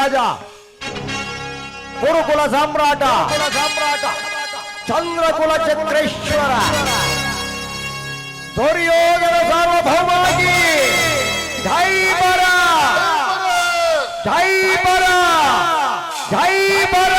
ರಾಜ ಕುರುಕುಲ ಸಾಮ್ರಾಟ ಚಂದ್ರಕುಲ ಚಕ್ರೇಶ್ವರ ದುರ್ಯೋಧನ ಸಾರ್ವಭೌಮಾಗಿ ಜೈ ಬರ ಜೈ ಬರ ಜೈ ಬರ.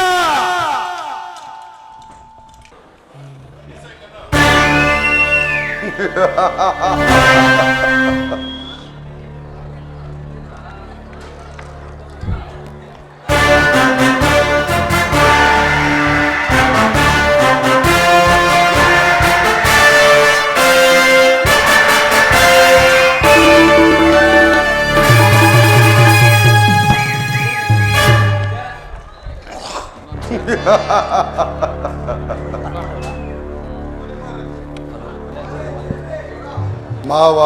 ಮಾವ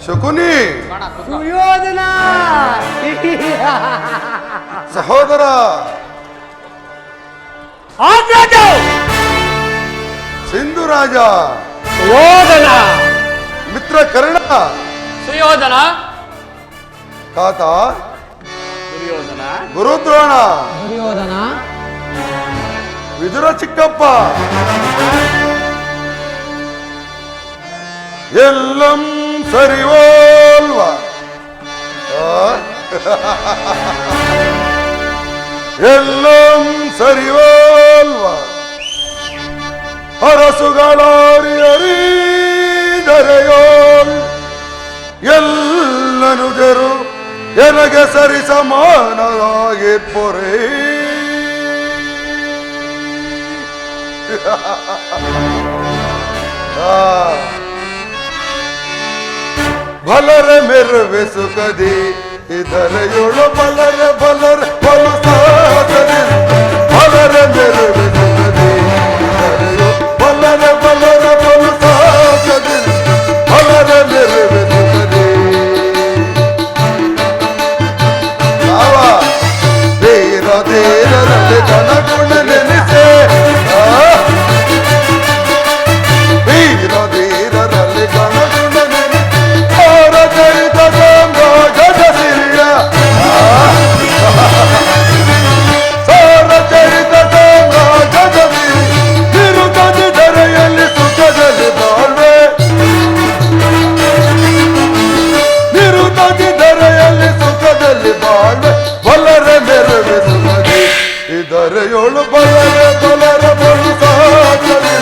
ಶಕುನಿ ಸುಯೋಧನ ಸಹೋದರ ಸಿಂಧು ರಾಜ ಸುಯೋಧನ ಮಿತ್ರ ಕರ್ಣ ಸುಯೋಧನ ತಾತ ದುರ್ಯೋಧನ ಗುರುದ್ರೋಣ ದುರ್ಯೋಧನ ವಿದುರ ಚಿಕ್ಕಪ್ಪ ಎಲ್ಲಂ ಸರಿವೋಲ್ವ ಎಲ್ಲಂ ಸರಿವೋಲ್ವ ಅರಸುಗಳಾರಿ ಅರಿದರೆಯೋಲ್ ಎಲ್ಲನುಜರು ಎನಗೆ ಸರಿ ಸಮಾನರಾಗಿ ಪೊರೆ ಬಲರೆ ಮೆರುವೆ ಸುಖದಿ ಇದರೆಯೋಳು ಬಲರೆ ಬಲರೆ ಬಲು ಸಾಧನೆ ಬಲರೆ ಮೆರುವೆ ಸುಖದಿ ಇದರೆಯೋ ಬಲರೆ ಬಲರೆ ಬಲು ಸಾಧನೆ ಬಲರೆ ಮೆರುವೆ ಸುಖದಿ ಯಾವ ಧೀರ ಧೀರರಲ್ಲಿ ಧನಗುಣ ನೆನೆಸೆ ಧೀರ ಧೀರರಲ್ಲಿ ಗಣಗುಣ ಇದರೆಯೋಳು ಬಲರೆ ಬಲರೆ ಬಲು ಸಾಧನೆ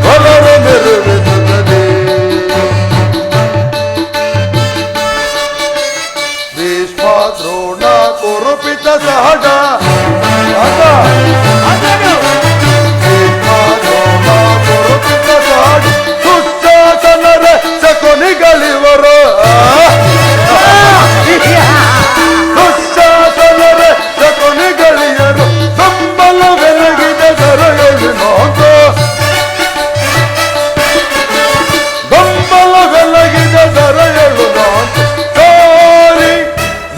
ಬಲರೆ ಮೆರುವಿಸುತ್ತದೆ ಭೀಷ್ಮ ದ್ರೋಣ ಕುರುಪಿತ ಸಹಜ ಭೀಷ್ಮ ದ್ರೋಣ ಕುರುಪಿತ ಸಹಜ ದುಶ್ಯಾಸನರ ಶಕುನಿಗಳಿವರು ದುಶ್ಯಾಸನರ ಶಕುನಿಗಳಿಯರು ಬೆಲಗಿದೆ ಸರಯಳು ನೋಂದು ಬೆಂಬಲ ಬೆಲಗಿದೆ ಸರಯಳು ನೋಂದು ತೋರಿ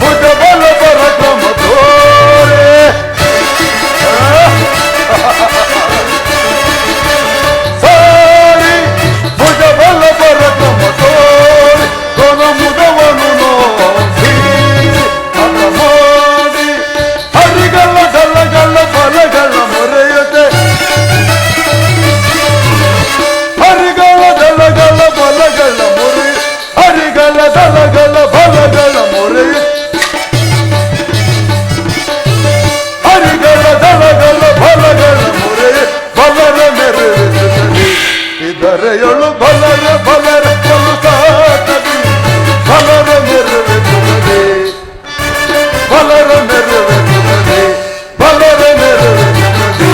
ಭುಜ ಬಲ ಪರಕ್ರಮ ತೋರೆ ಸಾರಿ ಭುಜ ಬಲ ಪರಕ್ರಮ ತೋರಿ ಕೊನ ಮುದವನು ನೋಸಿ ಅದ ಮಾಡಿ ಹರಿಗಳ ಢಲಗಳ ಫಲಗಳ ಮೊರೆಯದೆ ಹರಿಗಳ ಢಲಗಳ ಫಲಗಳ ಮೊರೆ ಹರಿಗಳ ಢಲಗಳ ಫಲಗಳ ಮೊರೆ ಹರಿಗಳ ಢಲಗಳ ಫಲಗಳ ಮೊರೆ ಬಲರ ಮೆರೆಸುತ್ತದೆ ಇದರೆಯೊಳು ಬಲರ ಬಲರ ಬಲು ಸಾಕದಿ ಬಲರ ಮೆರೆಸುತ್ತದೆ ಬಲರ ಮೆರೆಸುತ್ತದೆ ಬಲರ ಮೆರೆಸುತ್ತದೆ.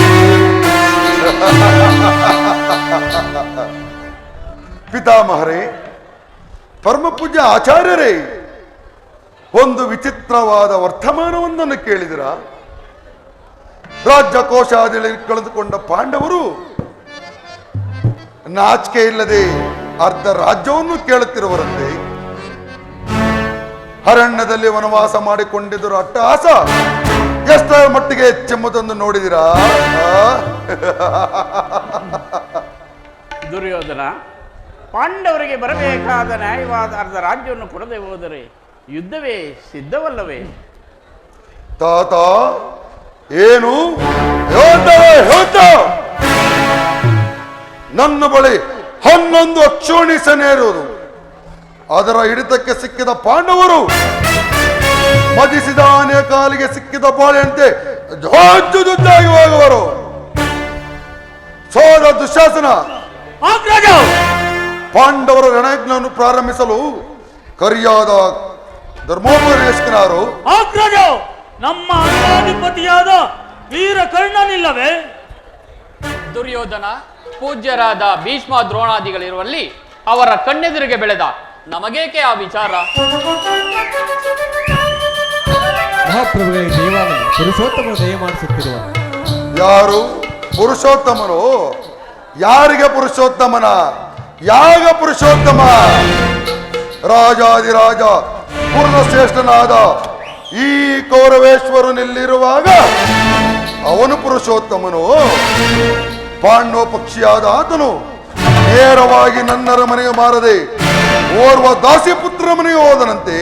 ಪಿತಾಮಹರೇ ಪರಮಪೂಜ್ಯ ಆಚಾರ್ಯರೇ ಒಂದು ವಿಚಿತ್ರವಾದ ವರ್ತಮಾನವೊಂದನ್ನು ಕೇಳಿದಿರ. ರಾಜ್ಯಕೋಶಾದಿಯಲ್ಲಿ ಕಳೆದುಕೊಂಡ ಪಾಂಡವರು ನಾಚಿಕೆ ಇಲ್ಲದೆ ಅರ್ಧ ರಾಜ್ಯವನ್ನು ಕೇಳುತ್ತಿರುವರಂತೆ. ಅರಣ್ಯದಲ್ಲಿ ವನವಾಸ ಮಾಡಿಕೊಂಡಿದ್ದರು ಅಟ್ಟಹಾಸ ಎಷ್ಟರ ಮಟ್ಟಿಗೆ ಹೆಚ್ಚೆಂಬುದನ್ನು ನೋಡಿದಿರಾ? ದುರ್ಯೋಧನ, ಪಾಂಡವರಿಗೆ ಬರಬೇಕಾದ ನ್ಯಾಯವಾದ ಅರ್ಧ ರಾಜ್ಯವನ್ನು ಕೊಡದೆ ಹೋದರೆ ಯುದ್ಧವೇ ಸಿದ್ಧವಲ್ಲವೇ? ತಾತ ಏನು ಹೇಳ್ತಾ ನನ್ನ ಬಳಿ 11 ಅಕ್ಷೋಣಿ ಸೇನೆ ಇರುವುದು. ಅದರ ಹಿಡಿತಕ್ಕೆ ಸಿಕ್ಕಿದ ಪಾಂಡವರು ಮದಿಸಿದ ಆನೆಯ ಕಾಲಿಗೆ ಸಿಕ್ಕಿದ ಬಾಳೆಯಂತೆ ಜೋಜುದ್ದಾಗಿ ಹೋಗುವರು. ಸೋದ ದುಶ್ಯಾಸನ, ಪಾಂಡವರ ರಣಯಜ್ಞವನ್ನು ಪ್ರಾರಂಭಿಸಲು ಕರಿಯಾದ ಧರ್ಮೋಪದೇಶಕನಾರು ನಮ್ಮ ಅಧಿಪತಿಯಾದ ವೀರ ಕರ್ಣನಿಲ್ಲವೇ? ದುರ್ಯೋಧನ ಪೂಜ್ಯರಾದ ಭೀಷ್ಮ ದ್ರೋಣಾದಿಗಳಿರುವಲ್ಲಿ ಅವರ ಕಣ್ಣೆದುರಿಗೆ ಬೆಳೆದ ನಮಗೇಕೆ ಆ ವಿಚಾರ? ಮಹಾಪ್ರಭುಗಳಿಗೆ ದೇವಾಲಯ ಪುರುಷೋತ್ತಮ ದಯ ಮಾಡಿಸುತ್ತಿರುವ ಯಾರು ಪುರುಷೋತ್ತಮನು? ಯಾರಿಗೆ ಪುರುಷೋತ್ತಮನ? ಯಾಗ ಪುರುಷೋತ್ತಮ? ರಾಜಾದಿರಾಜ ಪೂರ್ಣಶ್ರೇಷ್ಠನಾದ ಈ ಕೌರವೇಶ್ವರನಲ್ಲಿರುವಾಗ ಅವನು ಪುರುಷೋತ್ತಮನು? ಪಾಂಡವ ಪಕ್ಷಿಯಾದ ಆತನು ನೇರವಾಗಿ ನನ್ನರ ಮನೆಗೆ ಮಾರದೆ ಓರ್ವ ದಾಸಿ ಪುತ್ರ ಮನೆಗೆ ಹೋದನಂತೆ.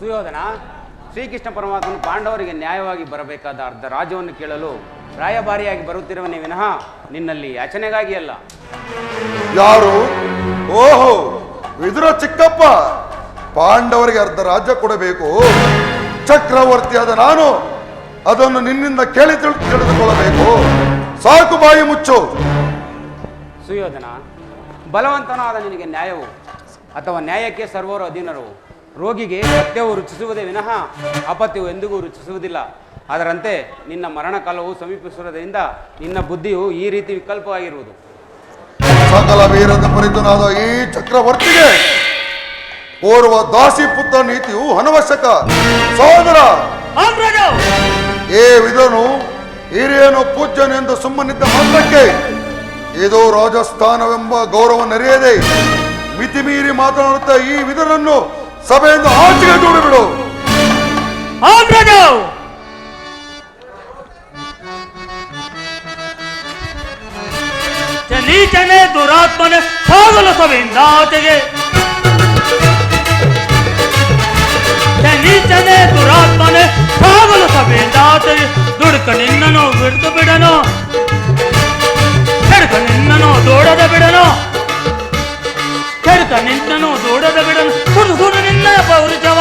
ಸುಯೋಧನ, ಶ್ರೀಕೃಷ್ಣ ಪರಮಾತ್ಮನು ಪಾಂಡವರಿಗೆ ನ್ಯಾಯವಾಗಿ ಬರಬೇಕಾದ ಅರ್ಧ ರಾಜ್ಯವನ್ನು ಕೇಳಲು ರಾಯಭಾರಿಯಾಗಿ ಬರುತ್ತಿರುವನೇ ವಿನಃ ನಿನ್ನಲ್ಲಿ ಯಾಚನೆಗಾಗಿ ಅಲ್ಲ. ಯಾರು? ಓಹೋ, ವಿದುರ ಚಿಕ್ಕಪ್ಪ. ಪಾಂಡವರಿಗೆ ಅರ್ಧ ರಾಜ್ಯ ಕೊಡಬೇಕು. ಚಕ್ರವರ್ತಿಯಾದ ನಾನು ಅದನ್ನು ನಿನ್ನಿಂದ ಕೇಳಿ ತಿಳಿದುಕೊಳ್ಳಬೇಕು. ಸಾಕು, ಬಾಯಿ ಮುಚ್ಚು. ಸುಯೋಧನ, ಬಲವಂತನಾದ ನಿನಗೆ ನ್ಯಾಯವು ಅಥವಾ ನ್ಯಾಯಕ್ಕೆ ಸರ್ವರು ಅಧೀನರು. ರೋಗಿಗೆ ಪಥ್ಯವು ರುಚಿಸುವುದೇ ವಿನಃ ಅಪಥ್ಯವು ಎಂದಿಗೂ ರುಚಿಸುವುದಿಲ್ಲ. ಅದರಂತೆ ನಿನ್ನ ಮರಣಕಾಲವು ಸಮೀಪಿಸುವುದರಿಂದ ನಿನ್ನ ಬುದ್ಧಿಯು ಈ ರೀತಿ ವಿಕಲ್ಪವಾಗಿರುವುದು. ಸಕಲ ವೀರದ ಪರಿತನಾದ ಈ ಚಕ್ರವರ್ತಿಗೆ ಓರ್ವ ದಾಸಿ ಪುತ್ರ ನೀತಿಯು ಅನವಶ್ಯಕ. ಸಹೋದರ, ಏ ವಿಧನು ಹಿರಿಯನು ಪೂಜ್ಯನೆಂದು ಸುಮ್ಮನಿದ್ದ ಮಾತ್ರಕ್ಕೆ ಇದು ರಾಜಸ್ಥಾನವೆಂಬ ಗೌರವ ನೆರೆಯದೆ ಮಿತಿ ಮೀರಿ ಮಾತನಾಡುತ್ತಾ ಈ ವಿಧನನ್ನು ಸಭೆಯಿಂದ ಆಚೆಗೆ ದೂಡಿಬಿಡು. ನೀಚನೆ ದುರಾತ್ಮನೆ ಸಾಗಲು ಸಭೆಯಿಂದ ಆಚೆಗೆ. ನೀಚನೆ ದುರಾತ್ಮನೆ ಸಾಗಲು ಸಭೆಯಿಂದ ಆಚೆಗೆ. ದುಡುಕ ನಿನ್ನನು ಬಿಡ್ದು ಬಿಡನು, ಕೆಡುಕ ನಿನ್ನನು ದೂಡದ ಬಿಡನು, ಕೆಡುಕ ನಿನ್ನನು ದೂಡದ ಬಿಡನು. ಸುಡು ಸುಡು ನಿನ್ನ ಪೌರುಷವ,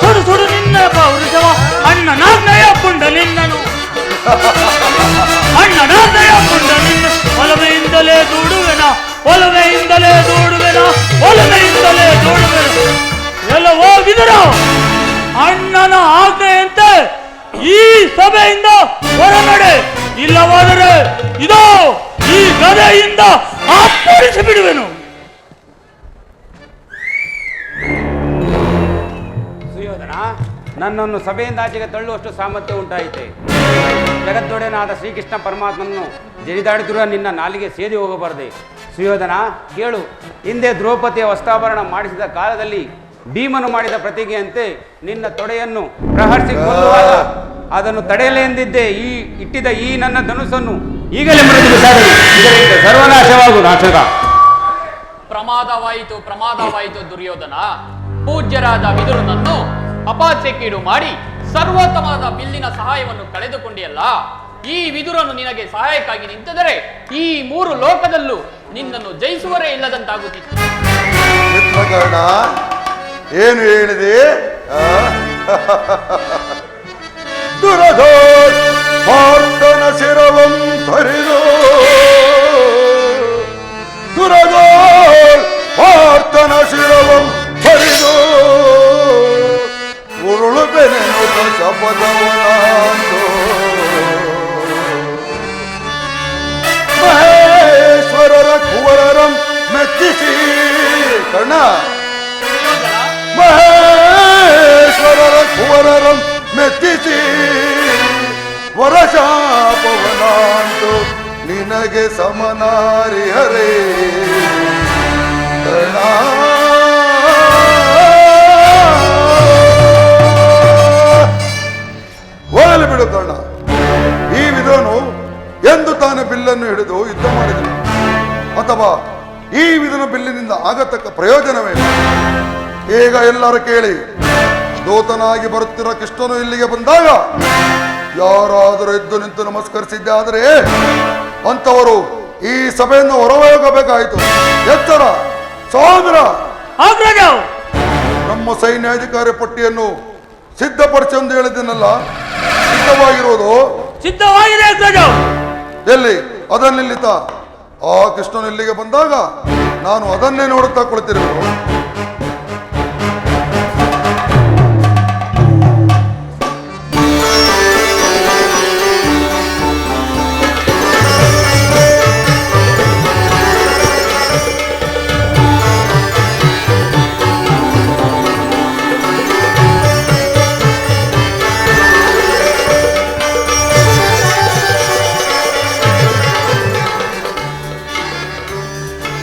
ಸುಡು ಸುಡು ನಿನ್ನ ಪೌರುಷವ. ಅಣ್ಣನಾಜ್ಞೆಯ ಪುಂಡ ನಿನ್ನನು, ಅಣ್ಣನಾಜ್ಞೆಯ ಪುಂಡ ನಿನ್ನ. ಒಲವೆಯಿಂದಲೇ ದೂಡುವೆನ, ಒಲವೆಯಿಂದಲೇ ದೂಡುವೆನ, ಒಲವೆಯಿಂದಲೇ ದೂಡುವೆನ. ಎಲ್ಲವೋ ವಿದುರ, ಅಣ್ಣನ ಆಜ್ಞೆಯಂತೆ ಈ ಸಭೆಯಿಂದ ಹೊರನಡೆ. ಇಲ್ಲವಾದರೆ ಇದೋ ಈ ಗದೆಯಿಂದ ಅಪ್ಪಳಿಸಿ ಬಿಡುವೆನು. ಸುಯೋಧನ, ನನ್ನನ್ನು ಸಭೆಯಿಂದ ಆಚೆಗೆ ತಳ್ಳುವಷ್ಟು ಸಾಮರ್ಥ್ಯ ಉಂಟಾಯಿತೆ. ಜಗತ್ತೊಡೆಯನಾದ ಶ್ರೀಕೃಷ್ಣ ಪರಮಾತ್ಮನನ್ನು ಜರಿದಾಡುತ್ತಿರುವ ನಿನ್ನ ನಾಲಿಗೆ ಸೇದಿ ಹೋಗಬಾರದೆ. ಸುಯೋಧನ, ಕೇಳು. ಹಿಂದೆ ದ್ರೌಪದಿಯ ವಸ್ತ್ರಾಭರಣ ಮಾಡಿಸಿದ ಕಾಲದಲ್ಲಿ ಭೀಮನು ಮಾಡಿದ ಪ್ರತಿಜ್ಞೆಯಂತೆ ನಿನ್ನ ತೊಡೆಯನ್ನು ಪ್ರಹರಿಸಿ ಕೊಲ್ಲುವಾಗ ಅದನ್ನು ತಡೆಯಲೇ ಎಂದಿದ್ದೆ. ಇಟ್ಟಿದ್ದ ಈ ನನ್ನ ಧನುಸ್ಸನ್ನು ಈಗಲೇ ಮರೆತು ಬಿಸಾಡಲಿ. ಇದರಿಂದ ಸರ್ವನಾಶವಾಗು ನಾಶಕ. ಪ್ರಮಾದವಾಯಿತು, ಪ್ರಮಾದವಾಯಿತು ದುರ್ಯೋಧನ. ಪೂಜ್ಯರಾದ ವಿದುರನನ್ನು ಅಪಾಸ್ಯಕ್ಕೀಡು ಮಾಡಿ ಸರ್ವೋತ್ತಮವಾದ ಬಿಲ್ಲಿನ ಸಹಾಯವನ್ನು ಕಳೆದುಕೊಂಡಿಯಲ್ಲ. ಈ ವಿದುರನು ನಿನಗೆ ಸಹಾಯಕ್ಕಾಗಿ ನಿಂತಿದ್ದರೆ ಈ 3 ಲೋಕದಲ್ಲೂ ನಿನ್ನನ್ನು ಜಯಿಸುವರೇ ಇಲ್ಲದಂತಾಗುತ್ತಿತ್ತು. ಮಿತ್ರಕರ್ಣ, ಏನು ಹೇಳಿದೆ? ದುರಧೋರ್ ಪಾರ್ಥನ ಶಿರವಂ ಧರಿದು, ದುರಧೋರ್ ಪಾರ್ಥನ ಶಿರವಂ ಧರಿದು ಉರುಳು ಬೆನೆನುತ ಶಪಥವನಾಂದು ಮಹೇಶ್ವರರ ಕುವರರಂ ಮೆಚ್ಚಿಸಿ. ಕರ್ಣ, ಮಹೇಶ್ವರರ ಕುವರರಂ ಮೆಚ್ಚಿಸಿ ವರಶಾಪವನಾಂತು ನಿನಗೆ ಸಮನಾರಿ ಹರೇ. ಕರ್ಣ, ಹೋಗಲಿ ಬಿಡು ಕರ್ಣ. ಈ ವಿಧನು ಎಂದು ತಾನು ಬಿಲ್ಲನ್ನು ಹಿಡಿದು ಯುದ್ಧ ಮಾಡಿದನು ಅಥವಾ ಈ ವಿಧನ ಭೀಮನ ಬಿಲ್ಲಿನಿಂದ ಆಗತಕ್ಕ ಪ್ರಯೋಜನವೇನು? ಈಗ ಎಲ್ಲರೂ ಕೇಳಿ, ದೂತನಾಗಿ ಬರುತ್ತಿರೋ ಕೃಷ್ಣನು ಇಲ್ಲಿಗೆ ಬಂದಾಗ ಯಾರಾದರೂ ಎದ್ದು ನಿಂತು ನಮಸ್ಕರಿಸಿದ್ದೆ ಆದರೆ ಅಂತವರು ಈ ಸಭೆಯನ್ನು ಹೊರಹೋಗಬೇಕಾಯಿತು. ಎಚ್ಚರ ಸಹೋದರ, ಆಗ್ರಜ ನಮ್ಮ ಸೈನ್ಯಾಧಿಕಾರಿ ಪಟ್ಟಿಯನ್ನು ಸಿದ್ಧಪಡಿಸಿ ಎಂದು ಹೇಳಿದ್ದನಲ್ಲ, ಸಿದ್ಧವಾಗಿರುವುದು ಸಿದ್ಧವಾಗಿದೆ ಅಗ್ರಜ. ಎಲ್ಲಿ ಅದನ್ನಿಲ್ಲಿತ ಆ ಕೃಷ್ಣನು ಇಲ್ಲಿಗೆ ಬಂದಾಗ ನಾನು ಅದನ್ನೇ ನೋಡುತ್ತಾ ಕುಳಿತಿರುವುದು.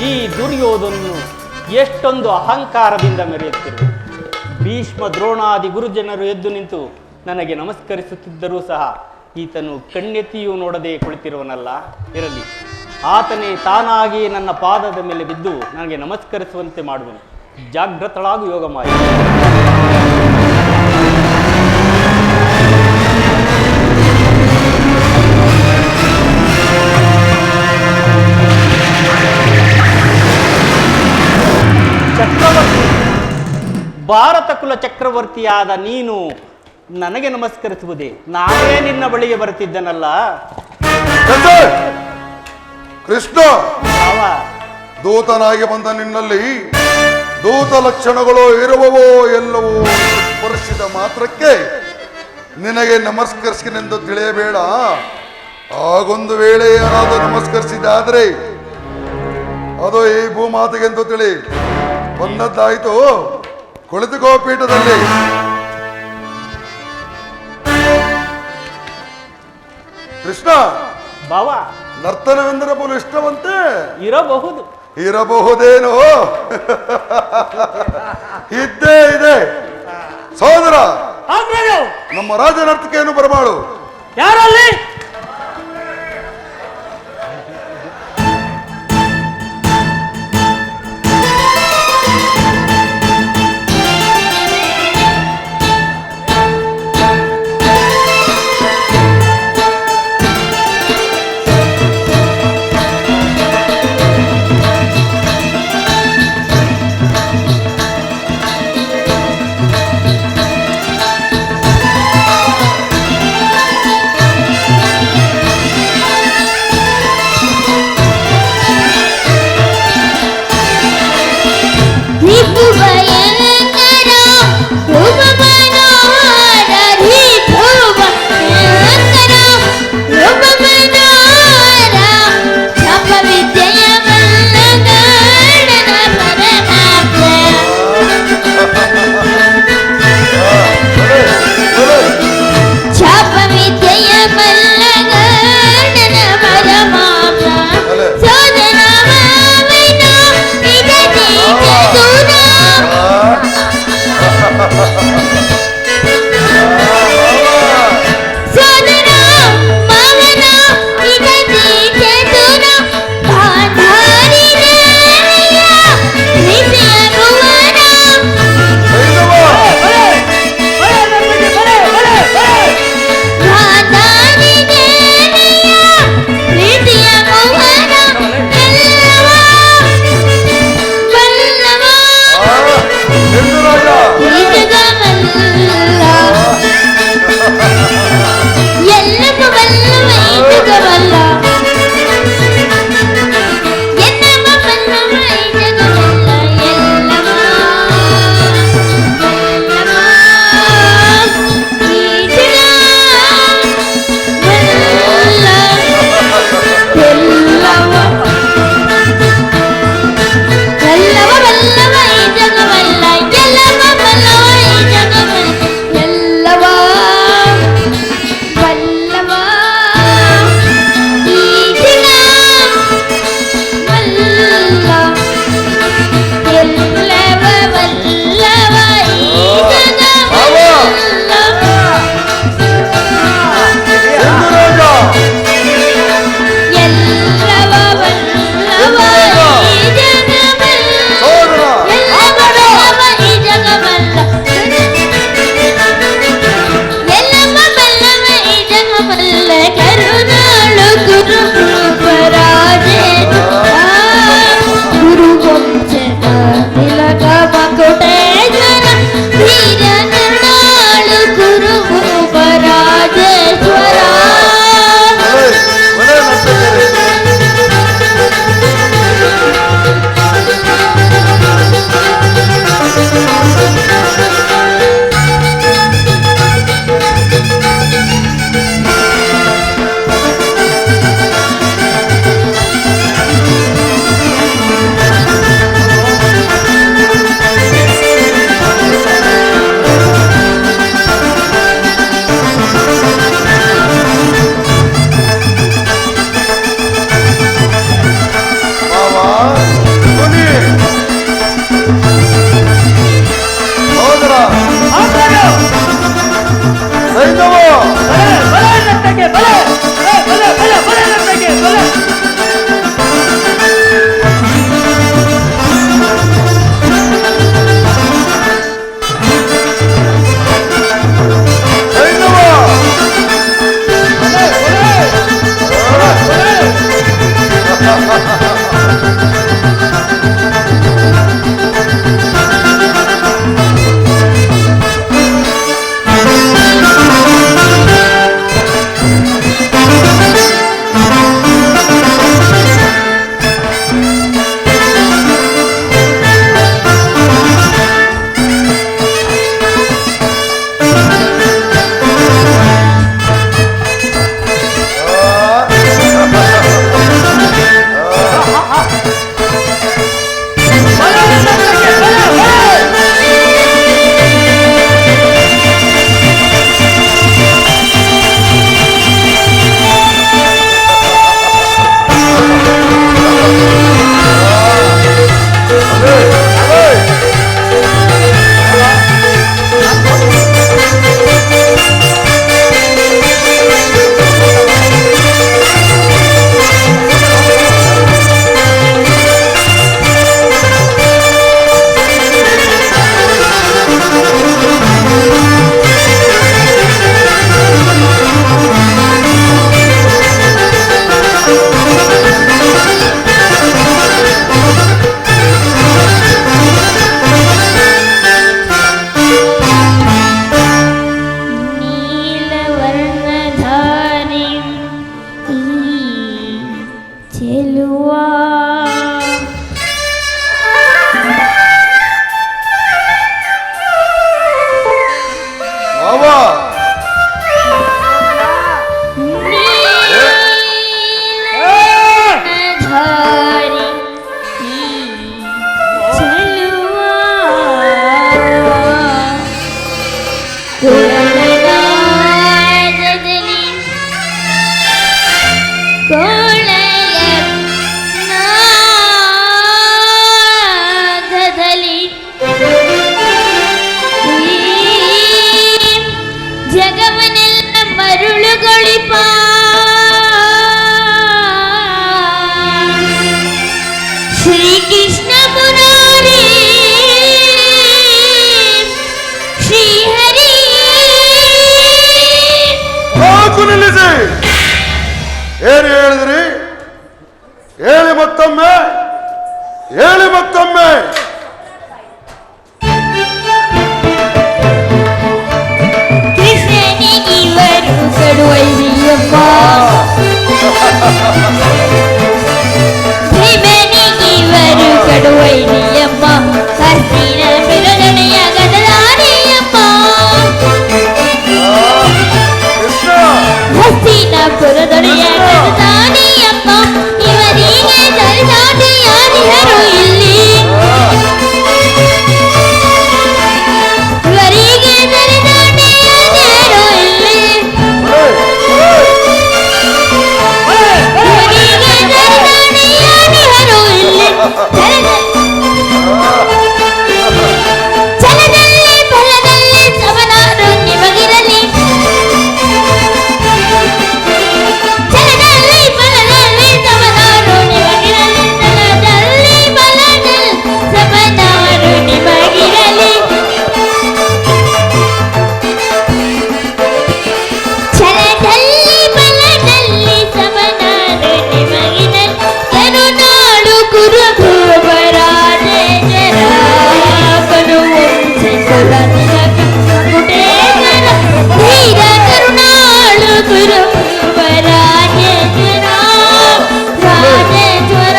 ಈ ದುರ್ಯೋಧನನು ಎಷ್ಟೊಂದು ಅಹಂಕಾರದಿಂದ ಮೆರೆಯುತ್ತಿರುವುದು. ಭೀಷ್ಮ ದ್ರೋಣಾದಿ ಗುರುಜನರು ಎದ್ದು ನಿಂತು ನನಗೆ ನಮಸ್ಕರಿಸುತ್ತಿದ್ದರೂ ಸಹ ಈತನು ಕಣ್ಣೆತ್ತಿಯೂ ನೋಡದೆ ಕುಳಿತಿರುವನಲ್ಲ. ಇರಲಿ, ಆತನೇ ತಾನಾಗಿ ನನ್ನ ಪಾದದ ಮೇಲೆ ಬಿದ್ದು ನನಗೆ ನಮಸ್ಕರಿಸುವಂತೆ ಮಾಡುವನು. ಜಾಗೃತಳಾಗು ಯೋಗಮಾಯ. ಚಕ್ರವರ್ತಿ, ಭಾರತ ಕುಲ ಚಕ್ರವರ್ತಿಯಾದ ನೀನು ನನಗೆ ನಮಸ್ಕರಿಸುವುದೇ? ನಾನೇ ನಿನ್ನ ಬಳಿಗೆ ಬರುತ್ತಿದ್ದನಲ್ಲ. ಕೃಷ್ಣ, ಅವ ದೂತನಾಗಿ ಬಂದ ನಿನ್ನಲ್ಲಿ ದೂತ ಲಕ್ಷಣಗಳು ಇರುವವೋ ಎಲ್ಲವೋ ಸ್ಪರ್ಶಿದ ಮಾತ್ರಕ್ಕೆ ನಿನಗೆ ನಮಸ್ಕರಿಸಿನೆಂದು ತಿಳಿಯಬೇಡ. ಆಗೊಂದು ವೇಳೆ ಯಾರಾದರೂ ನಮಸ್ಕರಿಸಿದಾದ್ರೆ ಅದು ಈ ಭೂಮಾತೆಗೆಂದು ತಿಳಿ. ಬಂದದ್ದಾಯಿತು, ಕುಳಿತುಕೋ ಪೀಠದಲ್ಲಿ. ಕೃಷ್ಣ, ಭಾವ ನರ್ತನವೆಂದರೆ ಬಹು ಇಷ್ಟವಂತೆ ಇರಬಹುದು. ಇರಬಹುದೇನೋ? ಇದ್ದೇ ಇದೆ. ಸಹೋದರ, ಆಗ್ರಜ ನಮ್ಮ ರಾಜ ನರ್ತಕಿಯನ್ನು ಬರಮಾಡು. ಯಾರಲ್ಲಿ? ಸೈಂಧವ ಏನು ಹೇಳಿದ್ರಿ? ಹೇಳಿ ಮತ್ತೊಮ್ಮೆ, ಹೇಳಿ ಮತ್ತೊಮ್ಮೆ. ಕೃಷ್ಣನಿಗಿವರು ಕಡುವೈರಿಯಮ್ಮ, ಭೀಮನಿಗಿವರು ಕಡುವೈರಿಯಮ್ಮ, ಹಸ್ತಿನ ಬಿರುದನೆಯ ಗದಲಾರಿಯಮ್ಮ, ಹಸ್ತಿನ ಪುರದೊಡೆಯ ಗದಲಾರಿಯಮ್ಮ, ಇವರಿಗೆ ಸರಿಸಾಟಿ ಯಾರಿಹರು ಇಲ್ಲಿ, ಇವರಿಗೆ ಸರಿಸಾಟಿ ಯಾರಿಹರು ಇಲ್ಲಿ, ಇವರಿಗೆ ಸರಿಸಾಟಿ ಯಾರಿಹರು ಇಲ್ಲಿ. ಛಲದಲ್ಲಿ ಬಲದಲ್ಲಿ ಸಮನಾರು ನಿಮಗಿರಲಿ, ಛಲದಲ್ಲಿ ಬಲದಲ್ಲಿ ಸಮನಾರು ನಿಮಗಿರಲಿ, ಛಲದಲ್ಲಿ ಬಲದಲ್ಲಿ ಸಮನಾರು ನಿಮಗಿರಲಿ, ಛಲದಲ್ಲಿ ಬಲದಲ್ಲಿ ಸಮನಾರು ನಿಮಗಿರಲಿ. ಕರುನಾಡು ಕುರುಭೂಪರಾಜೇಂದ್ರ ಕರುವಂಶಕುಲ ಕುಟೇಂದ್ರ ಧೀರ ಕರುನಾಡು ಕುರುಭೂಪರಾಜೇಂದ್ರ ರಾಜೇಶ್ವರ.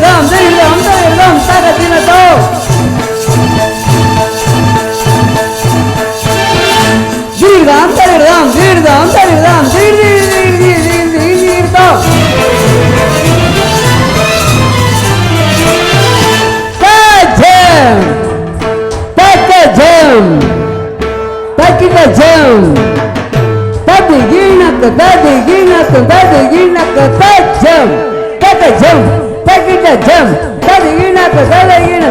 Dam, ಗಿಣಕ ತದ ಗಿಣಕ ತಜ್ಜಂ ತದ ಜಂ ತಗಿಡ ಜಂ ತದ ಗಿಣಕ ತದ ಗಿಣ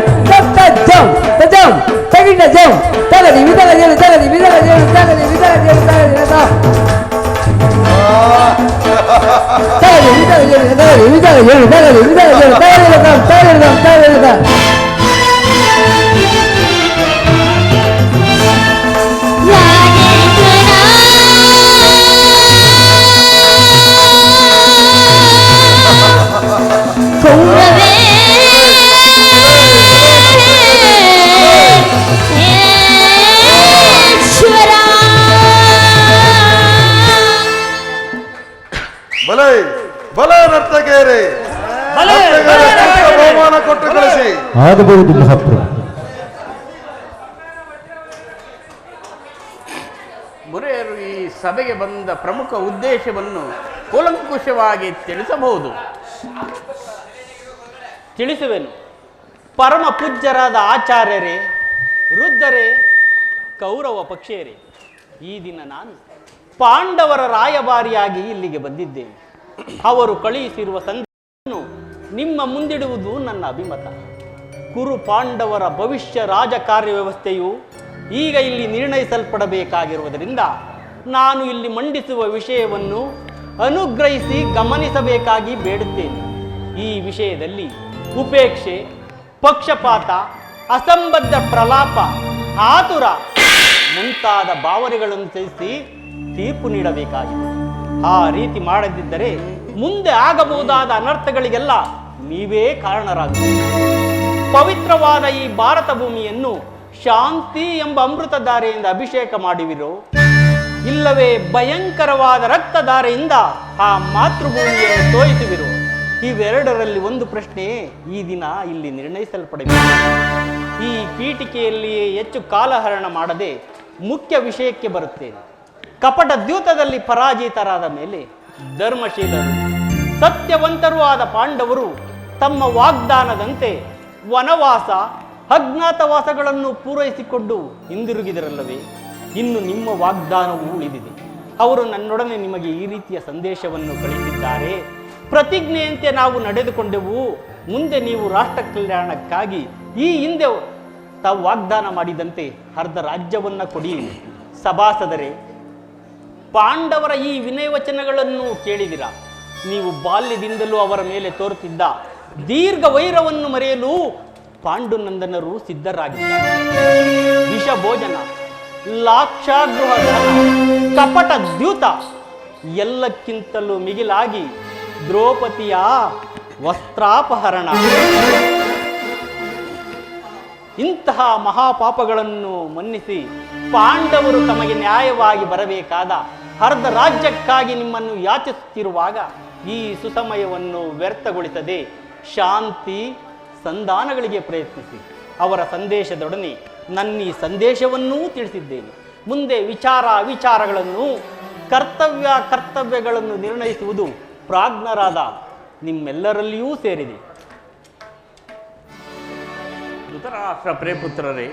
ತಜ್ಜಂ ತಜಂ ತಗಿಡ ಜಂ ತಗದಿ ವಿದಗ ಜೇನು ತಗದಿ ವಿದಗ ಜೇನು ತಗದಿ ವಿದಗ ಜೇನು ತಗದಿ ತಗದಿ ವಿದಗ ಜೇನು ತಗದಿ ವಿದಗ ಜೇನು ತಗದಿ ಬಲೆ ಬಲೆ ನರ್ತಕೇರಿ ಬಹುಮಾನ ಕೊಟ್ಟು ಕಳಿಸಿ. ಆಗಬಹುದು ಮಹಾಪ್ರಭು. ಮುರಿಯರು ಈ ಸಭೆಗೆ ಬಂದ ಪ್ರಮುಖ ಉದ್ದೇಶವನ್ನು ಕೂಲಂಕುಷವಾಗಿ ತಿಳಿಸಬಹುದು. ತಿಳಿಸುವೆನು. ಪರಮ ಪೂಜ್ಯರಾದ ಆಚಾರ್ಯರೇ, ವೃದ್ಧರೇ, ಕೌರವ ಪಕ್ಷಿಯರೇ, ಈ ದಿನ ನಾನು ಪಾಂಡವರ ರಾಯಭಾರಿಯಾಗಿ ಇಲ್ಲಿಗೆ ಬಂದಿದ್ದೇನೆ. ಅವರು ಕಳುಹಿಸಿರುವ ಸಂದೇಶವನ್ನು ನಿಮ್ಮ ಮುಂದಿಡುವುದು ನನ್ನ ಅಭಿಮತ. ಕುರು ಪಾಂಡವರ ಭವಿಷ್ಯ ರಾಜಕಾರ್ಯ ವ್ಯವಸ್ಥೆಯು ಈಗ ಇಲ್ಲಿ ನಿರ್ಣಯಿಸಲ್ಪಡಬೇಕಾಗಿರುವುದರಿಂದ ನಾನು ಇಲ್ಲಿ ಮಂಡಿಸುವ ವಿಷಯವನ್ನು ಅನುಗ್ರಹಿಸಿ ಗಮನಿಸಬೇಕಾಗಿ ಬೇಡುತ್ತೇನೆ. ಈ ವಿಷಯದಲ್ಲಿ ಉಪೇಕ್ಷೆ, ಪಕ್ಷಪಾತ, ಅಸಂಬದ್ಧ ಪ್ರಲಾಪ, ಆತುರ ಮುಂತಾದ ಭಾವನೆಗಳನ್ನು ತಿಳಿಸಿ ತೀರ್ಪು ನೀಡಬೇಕಾಗಿದೆ. ಆ ರೀತಿ ಮಾಡದಿದ್ದರೆ ಮುಂದೆ ಆಗಬಹುದಾದ ಅನರ್ಥಗಳಿಗೆಲ್ಲ ನೀವೇ ಕಾರಣರಾಗುತ್ತೀರಿ. ಪವಿತ್ರವಾದ ಈ ಭಾರತ ಭೂಮಿಯನ್ನು ಶಾಂತಿ ಎಂಬ ಅಮೃತಧಾರೆಯಿಂದ ಅಭಿಷೇಕ ಮಾಡುವಿರೋ, ಇಲ್ಲವೇ ಭಯಂಕರವಾದ ರಕ್ತಧಾರೆಯಿಂದ ಆ ಮಾತೃಭೂಮಿಯನ್ನು ತೋಯಿಸುವಿರೋ, ಇವೆರಡರಲ್ಲಿ ಒಂದು ಪ್ರಶ್ನೆ ಈ ದಿನ ಇಲ್ಲಿ ನಿರ್ಣಯಿಸಲ್ಪಡಬೇಕು. ಈ ಪೀಠಿಕೆಯಲ್ಲಿಯೇ ಹೆಚ್ಚು ಕಾಲಹರಣ ಮಾಡದೆ ಮುಖ್ಯ ವಿಷಯಕ್ಕೆ ಬರುತ್ತೇನೆ. ಕಪಟ ದ್ಯೂತದಲ್ಲಿ ಪರಾಜಿತರಾದ ಮೇಲೆ ಧರ್ಮಶೀಲರು, ಸತ್ಯವಂತರೂ ಆದ ಪಾಂಡವರು ತಮ್ಮ ವಾಗ್ದಾನದಂತೆ ವನವಾಸ, ಅಜ್ಞಾತವಾಸಗಳನ್ನು ಪೂರೈಸಿಕೊಂಡು ಹಿಂದಿರುಗಿದರಲ್ಲವೇ? ಇನ್ನು ನಿಮ್ಮ ವಾಗ್ದಾನವೂ ಉಳಿದಿದೆ. ಅವರು ನನ್ನೊಡನೆ ನಿಮಗೆ ಈ ರೀತಿಯ ಸಂದೇಶವನ್ನು ಕಳಿಸಿದ್ದಾರೆ. ಪ್ರತಿಜ್ಞೆಯಂತೆ ನಾವು ನಡೆದುಕೊಂಡೆವು. ಮುಂದೆ ನೀವು ರಾಷ್ಟ್ರ ಕಲ್ಯಾಣಕ್ಕಾಗಿ ಈ ಹಿಂದೆ ತಾವು ವಾಗ್ದಾನ ಮಾಡಿದಂತೆ ಅರ್ಧ ರಾಜ್ಯವನ್ನ ಕೊಡಿ. ಸಭಾಸದರೇ, ಪಾಂಡವರ ಈ ವಿನಯವಚನಗಳನ್ನು ಕೇಳಿದಿರ. ನೀವು ಬಾಲ್ಯದಿಂದಲೂ ಅವರ ಮೇಲೆ ತೋರುತ್ತಿದ್ದ ದೀರ್ಘ ವೈರವನ್ನು ಮರೆಯಲು ಪಾಂಡುನಂದನರು ಸಿದ್ಧರಾಗಿದ್ದಾರೆ. ವಿಷ ಭೋಜನ, ಲಾಕ್ಷಾಗೃಹ ದಹನ, ಕಪಟ ದ್ಯೂತ, ಎಲ್ಲಕ್ಕಿಂತಲೂ ಮಿಗಿಲಾಗಿ ದ್ರೌಪದಿಯ ವಸ್ತ್ರಾಪಹರಣ, ಇಂತಹ ಮಹಾಪಾಪಗಳನ್ನು ಮನ್ನಿಸಿ ಪಾಂಡವರು ತಮಗೆ ನ್ಯಾಯವಾಗಿ ಬರಬೇಕಾದ ಅರ್ಧ ರಾಜ್ಯಕ್ಕಾಗಿ ನಿಮ್ಮನ್ನು ಯಾಚಿಸುತ್ತಿರುವಾಗ ಈ ಸುಸಮಯವನ್ನು ವ್ಯರ್ಥಗೊಳಿಸದೆ ಶಾಂತಿ ಸಂಧಾನಗಳಿಗೆ ಪ್ರಯತ್ನಿಸಿ. ಅವರ ಸಂದೇಶದೊಡನೆ ನನ್ನ ಈ ಸಂದೇಶವನ್ನೂ ತಿಳಿಸಿದ್ದೇನೆ. ಮುಂದೆ ವಿಚಾರಗಳನ್ನು ಕರ್ತವ್ಯಗಳನ್ನು ನಿರ್ಣಯಿಸುವುದು ಪ್ರಾಜ್ಞರಾದ ನಿಮ್ಮೆಲ್ಲರಲ್ಲಿಯೂ ಸೇರಿದೆ. ಧೃತರಾಷ್ಟ್ರ ಪ್ರೇಪುತ್ರರೇ,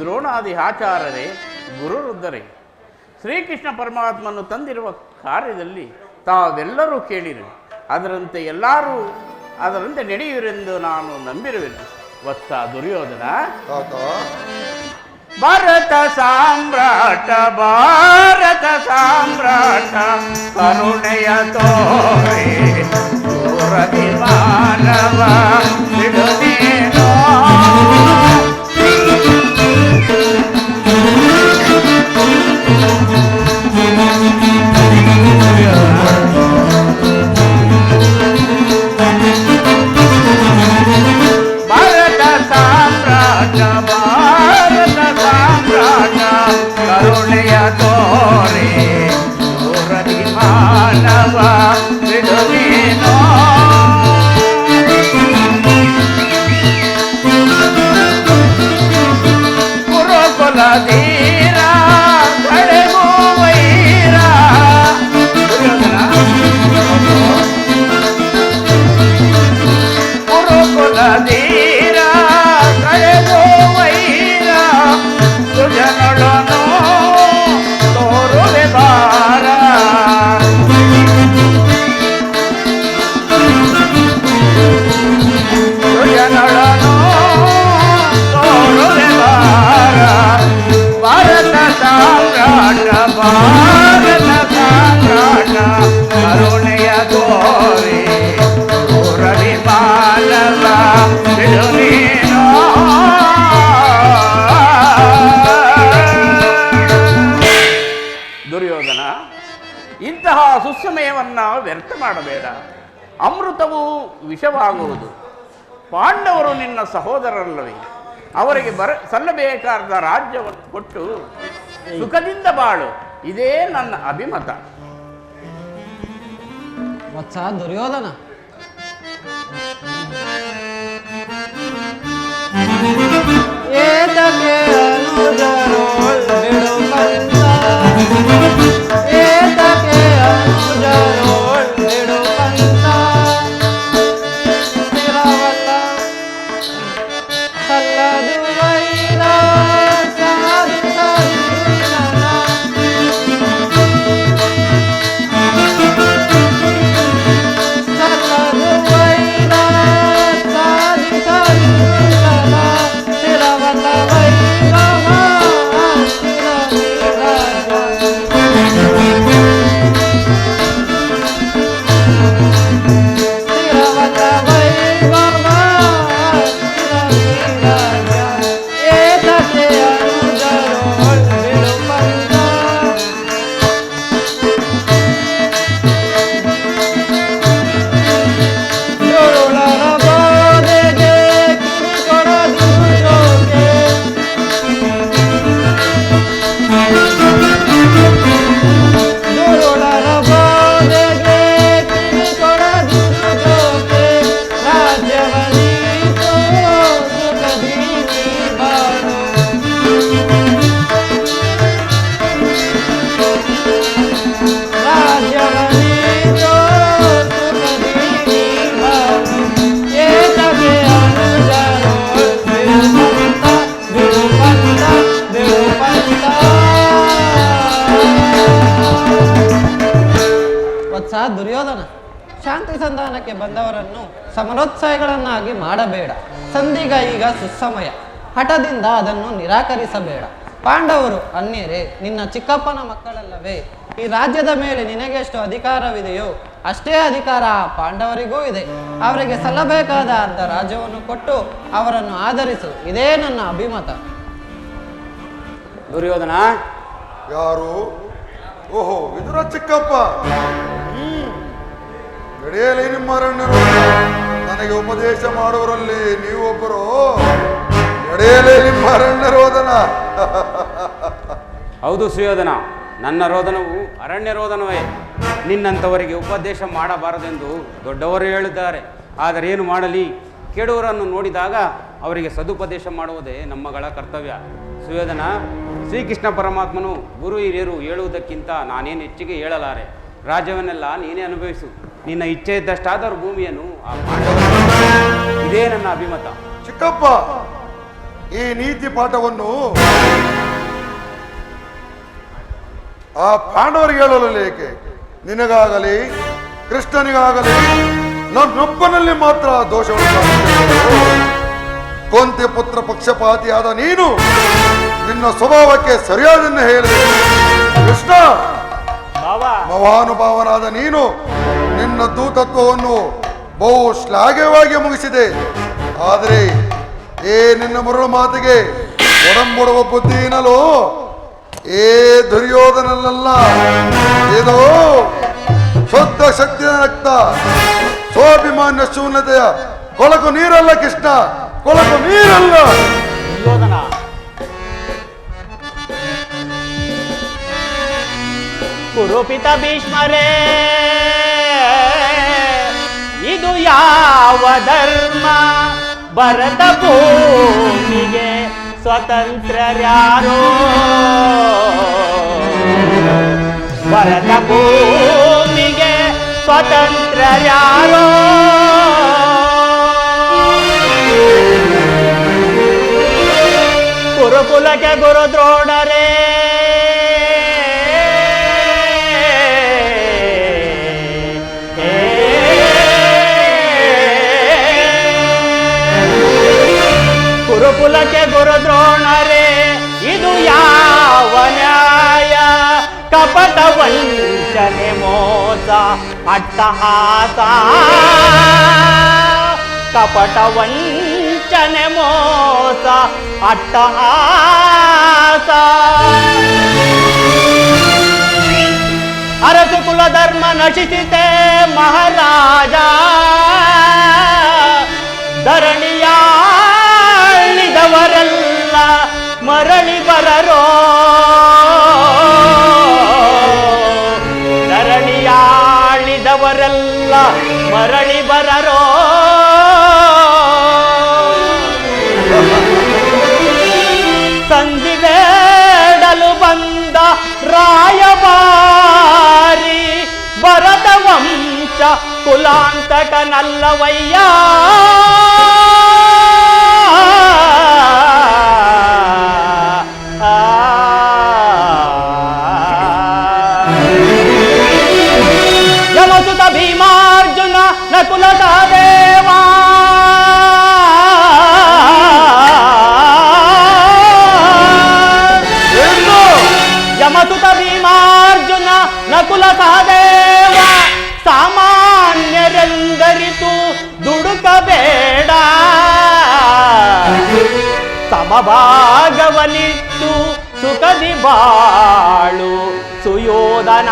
ದ್ರೋಣಾದಿ ಆಚಾರ್ಯರೇ, ಗುರುವೃದ್ಧರೇ, ಶ್ರೀಕೃಷ್ಣ ಪರಮಾತ್ಮನು ತಂದಿರುವ ಕಾರ್ಯದಲ್ಲಿ ತಾವೆಲ್ಲರೂ ಕೇಳಿರಿ. ಅದರಂತೆ ನಡೆಯುವಿರೆಂದು ನಾನು ನಂಬಿರುವೆನು. ವತ್ಸ ದುರ್ಯೋಧನ, ಭಾರತ ಸಾಮ್ರಾಟ ಕರುಣೆಯ ತೋರೆ ದೂರದಿ ಮಾನವ ಬಿಡುತ್ತೇನೋ. ಭಾರತ ಸಾಮ್ರಾಟ ಕರುಣೆಯ ತೋರೆ ದೂರದಿ ಮಾನವ ಬಿಡುತ್ತೇನೋ. ವ್ಯರ್ಥ ಮಾಡಬೇಡ. ಅಮೃತವು ವಿಷವಾಗುವುದು. ಪಾಂಡವರು ನಿನ್ನ ಸಹೋದರರಲ್ಲವೇ? ಅವರಿಗೆ ಸಲ್ಲಬೇಕಾದ ರಾಜ್ಯವನ್ನು ಕೊಟ್ಟು ಸುಖದಿಂದ ಬಾಳು. ಇದೇ ನನ್ನ ಅಭಿಮತ. ವತ್ಸ ದುರ್ಯೋಧನ, ಏತಕ್ಕೆ ಅನುಜರೋಳ್ ಬಿಡುಕಂತ, ಏತಕ್ಕೆ ಅನುಜರೋಳ್ ಬಿಡುಕಂತ, ಸ್ಥಿರವಲ್ಲ ಸಲ್ಲದು ವೈರ ಸಾಧಿಸಲಿಲ್ಲ. ದುರ್ಯೋಧನ, ಶಾಂತಿ ಸಂಧಾನಕ್ಕೆ ಬಂದವರನ್ನು ಸಮರೋತ್ಸಾಹಿಗಳನ್ನಾಗಿ ಮಾಡಬೇಡ. ಸಂಧಿಗ ಈಗ ಸುಸಮಯ. ಹಠದಿಂದ ಅದನ್ನು ನಿರಾಕರಿಸಬೇಡ. ಪಾಂಡವರು ಅನ್ಯರೇ, ನಿನ್ನ ಚಿಕ್ಕಪ್ಪನ ಮಕ್ಕಳಲ್ಲವೇ? ಈ ರಾಜ್ಯದ ಮೇಲೆ ನಿನಗೆಷ್ಟು ಅಧಿಕಾರವಿದೆಯೋ ಅಷ್ಟೇ ಅಧಿಕಾರ ಆ ಪಾಂಡವರಿಗೂ ಇದೆ. ಅವರಿಗೆ ಸಲ್ಲಬೇಕಾದ ಅರ್ಧ ರಾಜ್ಯವನ್ನು ಕೊಟ್ಟು ಅವರನ್ನು ಆಧರಿಸು. ಇದೇ ನನ್ನ ಅಭಿಮತ. ದುರ್ಯೋಧನ, ಯಾರು? ಓಹೋ, ವಿದುರ ಚಿಕ್ಕಪ್ಪ. ನಡೆಯಲಿ ನಿಮ್ಮ ಅರಣ್ಯರು. ನನಗೆ ಉಪದೇಶ ಮಾಡುವರಲ್ಲಿ ನೀವೊಬ್ಬರು. ನಡೆಯಲೇ ನಿಮ್ಮ ಅರಣ್ಯ ರೋದನ. ಹೌದು ಸುಯೋಧನ, ನನ್ನ ರೋದನವು ಅರಣ್ಯ ರೋದನವೇ. ನಿನ್ನಂಥವರಿಗೆ ಉಪದೇಶ ಮಾಡಬಾರದೆಂದು ದೊಡ್ಡವರು ಹೇಳಿದ್ದಾರೆ. ಆದರೆ ಏನು ಮಾಡಲಿ, ಕೆಡುವರನ್ನು ನೋಡಿದಾಗ ಅವರಿಗೆ ಸದುಪದೇಶ ಮಾಡುವುದೇ ನಮ್ಮಗಳ ಕರ್ತವ್ಯ. ಸುಯೋಧನ, ಶ್ರೀಕೃಷ್ಣ ಪರಮಾತ್ಮನು ಗುರು ಹಿರಿಯರು ಹೇಳುವುದಕ್ಕಿಂತ ನಾನೇನು ಹೆಚ್ಚಿಗೆ ಹೇಳಲಾರೆ. ರಾಜ್ಯವನ್ನೆಲ್ಲ ನೀನೇ ಅನುಭವಿಸು. ನಿನ್ನ ಇಚ್ಛೆ ಇದ್ದಷ್ಟಾದರೂ ಭೂಮಿಯನ್ನು ಆ ಪಾಂಡವರು. ಇದೇ ನನ್ನ ಅಭಿಮತ. ಚಿಕ್ಕಪ್ಪ, ಈ ನೀತಿ ಪಾಠವನ್ನು ಆ ಪಾಂಡವರಿಗೆ ಹೇಳಲು ಏಕೆ? ನಿನಗಾಗಲಿ ಕೃಷ್ಣನಿಗಾಗಲಿ ನನ್ನೊಬ್ಬನಲ್ಲಿ ಮಾತ್ರ ದೋಷವನ್ನು. ಕೊಂತಿ ಪುತ್ರ ಪಕ್ಷಪಾತಿಯಾದ ನೀನು ನಿನ್ನ ಸ್ವಭಾವಕ್ಕೆ ಸರಿಯಾದನ್ನು ಹೇಳಿದೆ. ಕೃಷ್ಣ ಮಹಾನುಭಾವನಾದ ನೀನು ನಿನ್ನ ದೂತತ್ವವನ್ನು ಬಹು ಶ್ಲಾಘ್ಯವಾಗಿ ಮುಗಿಸಿದೆ. ಆದರೆ ನಿನ್ನ ಮರಳು ಮಾತಿಗೆ ಒಡಂಬಡುವ ಬುದ್ಧಿನಲ್ಲೋ ದುರ್ಯೋಧನಲ್ಲ. ಏನೋ ಶುದ್ಧ ಶಕ್ತಿಯ ರಕ್ತ, ಸ್ವಾಭಿಮಾನ್ಯ ಶೂನ್ಯತೆಯ ಕೊಳಕು ನೀರಲ್ಲ ಕೃಷ್ಣ, ಕೊಳಕು ನೀರಲ್ಲ. ದುರ್ಯೋಧನ, ಕುರುಪಿತ ಭೀಷ್ಮರೇ, ಇದು ಯಾವ ಧರ್ಮ? ಭರತ ಭೂಮಿಗೆ ಸ್ವತಂತ್ರರ್ಯಾರೋ? ಭರತ ಭೂಮಿಗೆ ಸ್ವತಂತ್ರರ್ಯಾರೋ? ಕುರುಕುಲಕ್ಕೆ ಗುರುದ್ರೋಣರೇ, ಕುರುಕುಲಕ್ಕೆ ಗುರುದ್ರೋಣರೇ, ಇದು ಯಾವ ನ್ಯಾಯ? ಕಪಟ ವಂಚನೆ ಮೋಸ ಅಟ್ಟಹಾಸ, ಕಪಟ ವಂಚನೆ ಮೋಸ ಅಟ್ಟಹಾಸ. ಅರಸು ಕುಲ ಧರ್ಮ ನಶಿಸಿತೆ ಮಹಾರಾಜ ಧರಣಿಯಾಳಿದವರೆಲ್ಲ ಮರಳಿ ಬರರೋ ಧರಣಿಯಾಳಿದವರೆಲ್ಲ ಮರಳಿ ಬರರೋ ಸಂಧಿವೇಡಲು ಬಂದ ರಾಯಭಾರಿ ಭರತ ವಂಶ ಕುಲಾಂತಕನಲ್ಲವಯ್ಯ ಯಮಸುತ ಭೀಮಾರ್ಜುನ ನಕುಲ ಸಹದೇವ ಯಮಸುತ ಭೀಮಾರ್ಜುನ ನಕುಲ ಸಹದೇವ ಸಾಮಾನ್ಯರೆಂದರಿತು ದುಡುಕಬೇಡ ಸಮಭಾಗವನಿತ್ತು ಸುಖದಿ ಬಾಳು ಸುಯೋಧನ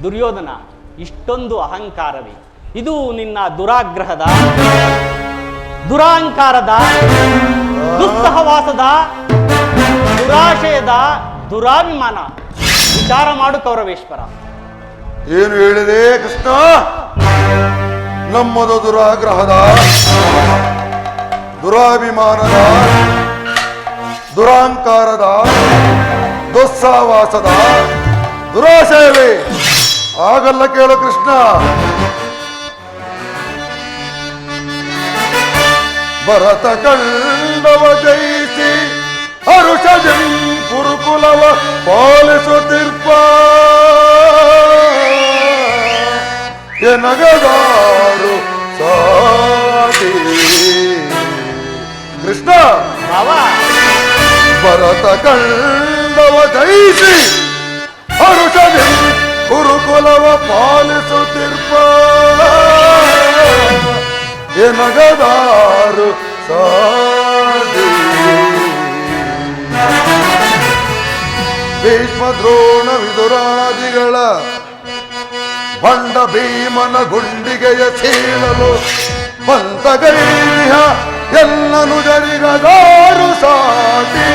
ದುರ್ಯೋಧನ, ಇಷ್ಟೊಂದು ಅಹಂಕಾರವೇ? ಇದು ನಿನ್ನ ದುರಾಗ್ರಹದ, ದುರಾಂಕಾರದ, ದುಸ್ಸಹವಾಸದ, ದುರಾಶಯದ, ದುರಾಭಿಮಾನ. ವಿಚಾರ ಮಾಡು ಕೌರವೇಶ್ವರ. ಏನು ಹೇಳಿದೆ ಕೃಷ್ಣ? ನಮ್ಮದು ದುರಾಗ್ರಹದ, ದುರಾಭಿಮಾನದ, ದುರಾಂಕಾರದ, ದುಸ್ಸಾವಾಸದ, ದುರಾಶಯವೇ? ಆಗಲ್ಲ ಕೇಳು ಕೃಷ್ಣ. ಭರತ ಕಂಡವ ಜಯಿಸಿ ಹರುಷಜಂ ಕುರುಕುಲವ ಪಾಲಿಸುತ್ತಿರ್ಪ ಎನಗದಾರು ಸಾಟಿ. ಕೃಷ್ಣ, ಭರತ ಕಂಡವ ಜಯಿಸಿ ಹರುಷಜಂ ಕುರುಕುಲವ ಪಾಲಿಸುತ್ತಿರ್ಪ ಎನಗದಾರು ಸಾಟಿ. ಭೀಷ್ಮ ದ್ರೋಣ ವಿದುರಾದಿಗಳ ಬಂಡ ಭೀಮನ ಗುಂಡಿಗೆಯ ಚೀಳಲು ಬಂತಗೈಹ ಎಲ್ಲನು ಜರಿಗದಾರು ಸಾಟಿ.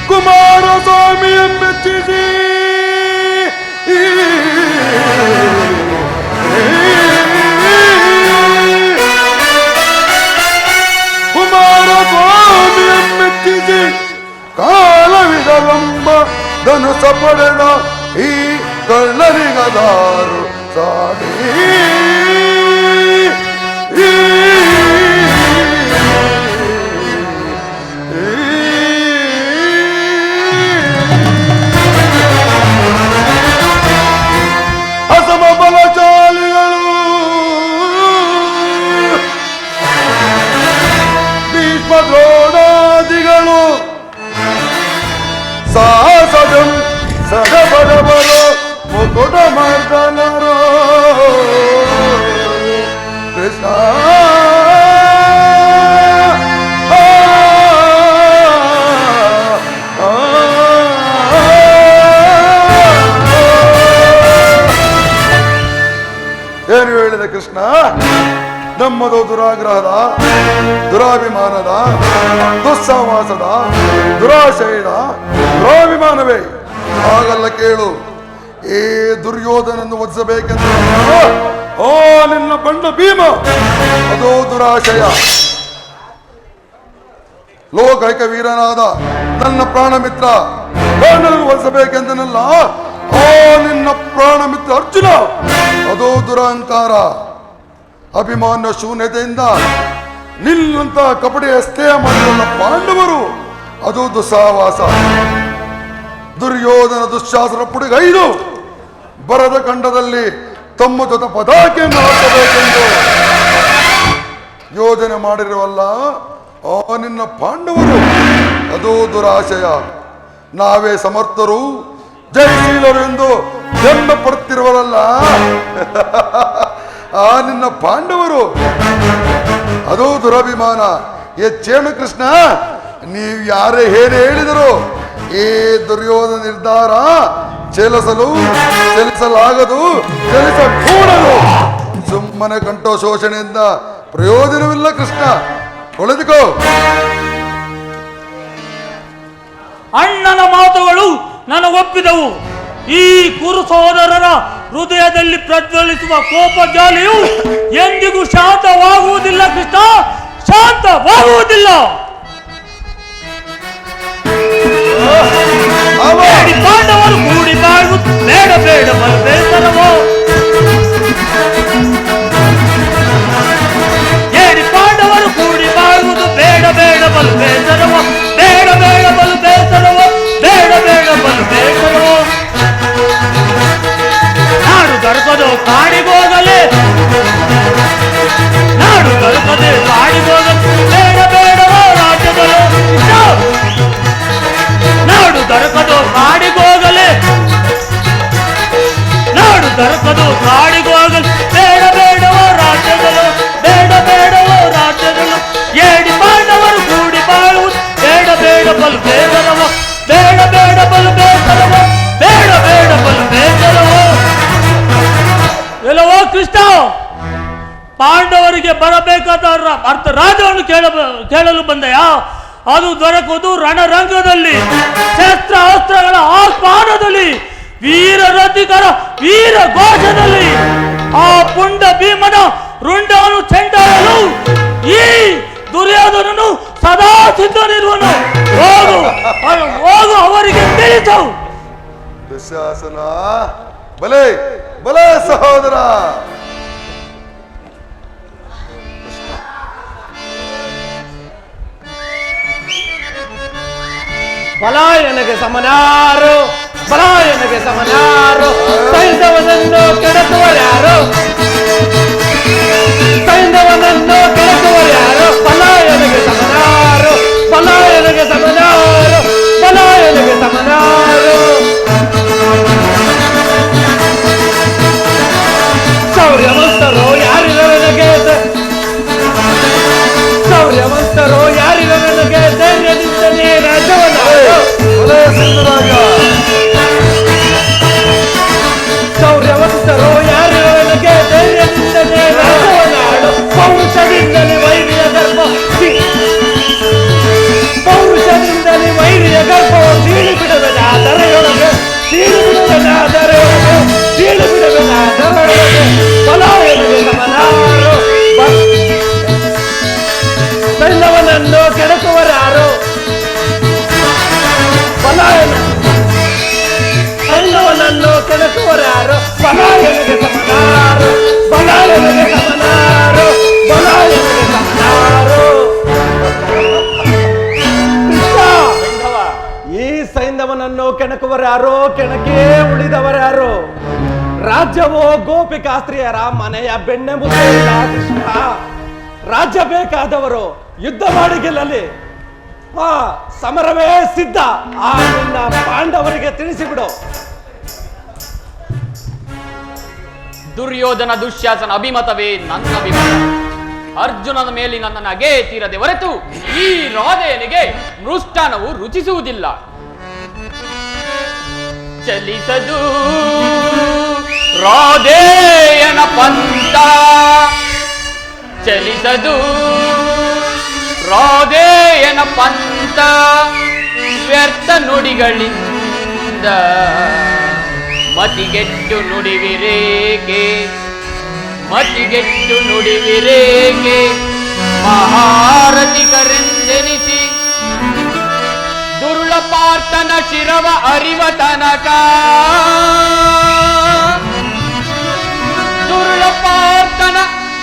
ಕುಮಾರಸ್ವಾಮಿಯ ಮೆಚ್ಚಿಸಿ ಕುಮಾರಸ್ವಾಮಿಯ ಮೆಚ್ಚಿಸಿ ಕಾಲವಿದವೆಂಬ ಧನುಸ ಪಡೆದ ಈ ಕಳ್ಳರಿಗದಾರು ಸಾಡಿ. ಅಸಮ ಬಲಶಾಲಿಗಳು ಭೀಷ್ಮ ದ್ರೋಣಾದಿಗಳು ಸಾಹಸದಂ ಸಡಬಡಬರು ಮುಕುಟ ಮರ್ದನರು. ಕೃಷ್ಣ ಏನು ಹೇಳಿದೆ ಕೃಷ್ಣ? ನಮ್ಮದು ದುರಾಗ್ರಹದ, ದುರಾಭಿಮಾನದ, ದುಸ್ಸಹವಾಸದ, ದುರಾಶಯದ, ದುರಾಭಿಮಾನವೇ? ಹಾಗಲ್ಲ ಕೇಳು. ಈ ದುರ್ಯೋಧನನ್ನು ವಧಿಸಬೇಕೆಂದು ಓ ನಿನ್ನ ಬಂಡ ಭೀಮ, ಅದು ದುರಾಶಯ. ಲೋಕೈಕ ವೀರನಾದ ನನ್ನ ಪ್ರಾಣ ಮಿತ್ರ ಕರ್ಣನನ್ನು ವಧಿಸಬೇಕೆಂದನಲ್ಲ, ಓ ನಿನ್ನ ಪ್ರಾಣ ಮಿತ್ರ ಅರ್ಜುನ, ಅದು ದುರಹಂಕಾರ. ಅಭಿಮಾನ ಶೂನ್ಯತೆಯಿಂದ ನಿಲ್ಲಂತ ಕಪಟಿ ಅಸ್ಥೇಯ ಮಾಡಿದ ಪಾಂಡವರು, ಅದು ದುಸ್ಸಾವಾಸ. ದುರ್ಯೋಧನ ದುಶ್ಯಾಸನ ಪುಡಿಗೈದು ಬರದ ಖಂಡದಲ್ಲಿ ತಮ್ಮ ಜೊತೆ ಪದಾಕೆಯನ್ನು ಹಾಕಬೇಕೆಂದು ಯೋಜನೆ ಮಾಡಿರುವಲ್ಲ ಆ ನಿನ್ನ ಪಾಂಡವರು, ಅದು ದುರಾಶಯ. ನಾವೇ ಸಮರ್ಥರು ಜಯಶೀಲರು ಎಂದು ಜನ್ಮ ಪಡುತ್ತಿರುವರಲ್ಲ ಆ ನಿನ್ನ ಪಾಂಡವರು, ಅದು ದುರಭಿಮಾನ. ಹೆಚ್ಚೇನು ಕೃಷ್ಣ, ನೀವು ಯಾರೇ ಏನೇ ಹೇಳಿದರು ಈ ದುರ್ಯೋಧನ ನಿರ್ಧಾರ ಚಲಿಸಲಾಗದು, ಚಲಿಸಕೂಡದು. ಸುಮ್ಮನೆ ಕಂಠೋ ಶೋಷಣೆಯಿಂದ ಪ್ರಯೋಜನವಿಲ್ಲ ಕೃಷ್ಣ, ಕೊಳೆದುಕೋ. ಅಣ್ಣನ ಮಾತುಗಳು ನನಗೊಪ್ಪಿದವು. ಈ ಕುರು ಸಹೋದರರ ಹೃದಯದಲ್ಲಿ ಪ್ರಜ್ವಲಿಸುವ ಕೋಪ ಜಾಲಿಯು ಎಂದಿಗೂ ಶಾಂತವಾಗುವುದಿಲ್ಲ ಕೃಷ್ಣ, ಶಾಂತವಾಗುವುದಿಲ್ಲ. ಪಾಂಡವರು ಕೂಡಿ ಬಾಳು ಬೇಡ ಬೇಡ ಬಲು ಬೇಸರವೋ, ಹೇಳಿ ಪಾಂಡವರು ಕೂಡಿ ಬಾಳುವುದು ಬೇಡ ಬೇಡ ಬಲು ಬೇಸರವೋ, ಬೇಡ ಬೇಡ ಬಲು ಬೇಸರವೋ, ಬೇಡ ಬೇಡ ಬಲು ಬೇಸರವೋ. ನಾಡು ದೊರಕದು ಕಾಡಿಗೋಗಲೇ, ನಾಡು ದೊರಕದೆ ಕಾಡಿಗೋಗಲು ಬೇಡ ಬೇಡವೋ ರಾಜ್ಯಗಳು. ನಾಡು ದೊರಕದು ಕಾಡಿಗೋಗಲೇ, ನಾಡು ದೊರಕದು ಕಾಡಿಗೋಗಲು ಬೇಡ ಬೇಡವೋ ರಾಜ್ಯಗಳು, ಬೇಡ ಬೇಡವೋ ರಾಜ್ಯಗಳು. ಏಡಿ ಪಾಂಡವರು ಕೂಡಿ ಬಾಳುವುದು ಬೇಡ ಬೇಡ ಬಲು ಬೇಸರವೋ, ಬೇಡ ಬೇಡ ಬಲು ಬೇಸರವೋ, ಬೇಡ ಬೇಡ ಬಲು ಬೇಸರವೋ. ಎಲ್ಲವೋ ಕೃಷ್ಣ, ಪಾಂಡವರಿಗೆ ಬರಬೇಕಾದ ಅರ್ಥ ರಾಜವನ್ನು ಕೇಳಲು ಬಂದೆಯಾ? ಅದು ದೊರಕುವುದು ರಣರಂಗದಲ್ಲಿ, ಶಸ್ತ್ರ ಅಸ್ತ್ರಗಳ ಆಹ್ವಾನದಲ್ಲಿ, ವೀರ ರಥಿಕರ ವೀರ ಘೋಷದಲ್ಲಿ. ಆ ಪುಂಡ ಭೀಮನ ರುಂಡವನ್ನು ಚೆಂಡಾಡಲು ಈ ದುರ್ಯೋಧನನು ಸದಾ ಸಿದ್ಧನಿರುವನು. ಹೋಗು ಹೋಗು, ಅವರಿಗೆ ತಿಳಿಸು. ದುಶ್ಯಾಸನ, ಬಲೆ ಬಲೆ ಸಹೋದರ. ಬಲಾಯನಗೆ ಸಮನಾರು, ಬಲಾಯನಗೆ ಸಮನಾರು, ಸೈಂಧವನನ್ನು ಕೆಡಕುವರ್ಯಾರು, ಸೈಂಧವನನ್ನು ಕೆಡಕುವರ್ಯಾರು. ಬಲಾಯನಗೆ ಸಮನಾರು, ಬಲಾಯನಗೆ ಸಮನಾರು, ಬಲಾಯನಗೆ ಸಮನಾರು. ಶೌರ್ಯವಂತರು ಯಾರಿಲ್ಲ ನನಗೆ, ಶೌರ್ಯವಂತರು ಯಾರಿಲ್ಲ ನನಗೆ, ಧೈರ್ಯದಿಂದಲೇ ರಾಜ್ಯವನ್ನಾಡು. ಶೌರ್ಯವಂತರು ಯಾರಿಲ್ಲ ನನಗೆ, ಧೈರ್ಯದಿಂದಲೇ ರಾಜ್ಯವನ್ನಾಡು. ಪೌರುಷದಿಂದಲೇ ವೈರಿಯ ಗರ್ಭ, ಪೌರುಷದಿಂದಲೇ ವೈರಿಯ ಗರ್ಭವು ಸೀಳಿ ಬಿಡಬೇಡ ದರೆಯೊಳಗೆ, ಸೀಳಿ ಬಿಡಬೇಡ ದರೆಯೊಳಗೆ, ಸೀಳಿ ಬಿಡಬೇಡ ದರೆಯೊಳಗೆ. ಬಲಾಯನಗೆ ಸಮನಾರು, ಸೈನ್ಯವನನ್ನು ಕೆಡಕುವರಾರು. ಬಲಾಯನ ಸೈನ್ಯವನನ್ನು ಕೆಡಕುವರಾರು. ಬಲಾಯನಿಗೆ ಸಮನಾರು, ಬಲಾಯನಿಗೆ ಸಮನಾರು, ಬಲಾಯನಿಗೆ ಸಮನಾರು. ಈ ಸೈನ್ಯವನನ್ನು ಕೆಣಕುವರಾರು, ಕೆಣಕೇ ಉಳಿದವರ್ಯಾರು? ರಾಜ್ಯವೋ ಗೋಪಿಕಾಸ್ತ್ರೀಯರ ಮನೆಯ ಬೆಣ್ಣೆಮುದ್ದೆ ಕೃಷ್ಣ. ರಾಜ್ಯ ಬೇಕಾದವರು ಯುದ್ಧ ಮಾಡಿ ಗೆಲ್ಲಲಿ, ಸಮರವೇ ಸಿದ್ಧ. ಆ ನಿನ್ನ ಪಾಂಡವರಿಗೆ ತಿಳಿಸಿಬಿಡು. ದುರ್ಯೋಧನ ದುಶ್ಯಾಸನ ಅಭಿಮತವೇ ನನ್ನ ಅಭಿಮತ. ಅರ್ಜುನನ ಮೇಲೆ ನನ್ನ ನಗೆ ತೀರದೆ ಹೊರತು ಈ ರಾಧೆಯನಿಗೆ ಮೃಷ್ಟಾನವು ರುಚಿಸುವುದಿಲ್ಲ. ಚಲಿಸದು ರಾಧೇಯನ ಪಂಥ, ಚಲಿಸದು ರಾಧೇಯನ ಪಂಥ. ವ್ಯರ್ಥ ನುಡಿಗಳಿಂದ ಮತಿಗೆಟ್ಟು ನುಡಿವಿರೇಕೆ, ಮತಿಗೆಟ್ಟು ನುಡಿವಿರೇಕೆ. ಮಹಾರಥಿಕರೆಂದೆನಿಸಿ ದುರುಳ ಪಾರ್ಥನ ಶಿರವ ಅರಿವ ತನಕ, ದುರುಳ ಪಾರ್ಥನ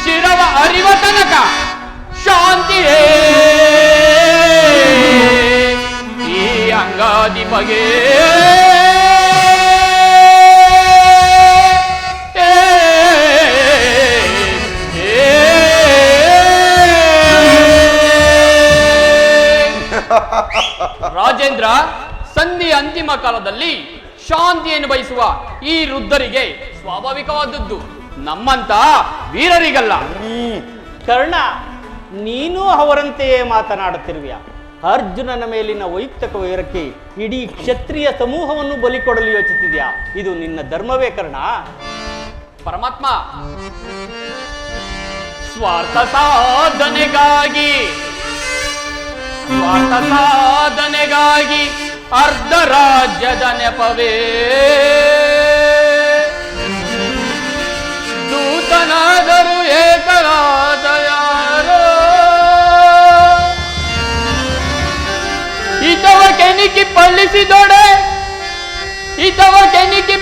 ಶಿರವ ಅರಿವ ತನಕ ಶಾಂತಿಯೇ ಈ ಅಂಗಾದಿ ಬಗೆ. ರಾಜೇಂದ್ರ, ಸಂಧಿಯ ಅಂತಿಮ ಕಾಲದಲ್ಲಿ ಶಾಂತಿಯನ್ನು ಬಯಸುವ ಈ ವೃದ್ಧರಿಗೆ ಸ್ವಾಭಾವಿಕವಾದದ್ದು, ನಮ್ಮಂತ ವೀರರಿಗಲ್ಲ. ಕರ್ಣ, ನೀನು ಅವರಂತೆಯೇ ಮಾತನಾಡುತ್ತಿರುವೆಯಾ? ಅರ್ಜುನನ ಮೇಲಿನ ವೈಯಕ್ತಿಕ ವೈರಕ್ಕೆ ಇಡೀ ಕ್ಷತ್ರಿಯ ಸಮೂಹವನ್ನು ಬಲಿ ಕೊಡಲು ಯೋಚಿಸಿದ್ಯಾ? ಇದು ನಿನ್ನ ಧರ್ಮವೇ ಕರ್ಣ? ಪರಮಾತ್ಮ, ಸ್ವಾರ್ಥ ಸಾಧನೆಗಾಗಿ ಅರ್ಧ ರಾಜ್ಯದ ನೆಪವೇ ದೂತನಾದರೂ ಏಕರಾದ ಯಾರೋ ಇತವ ಕೆಣಿಕಿ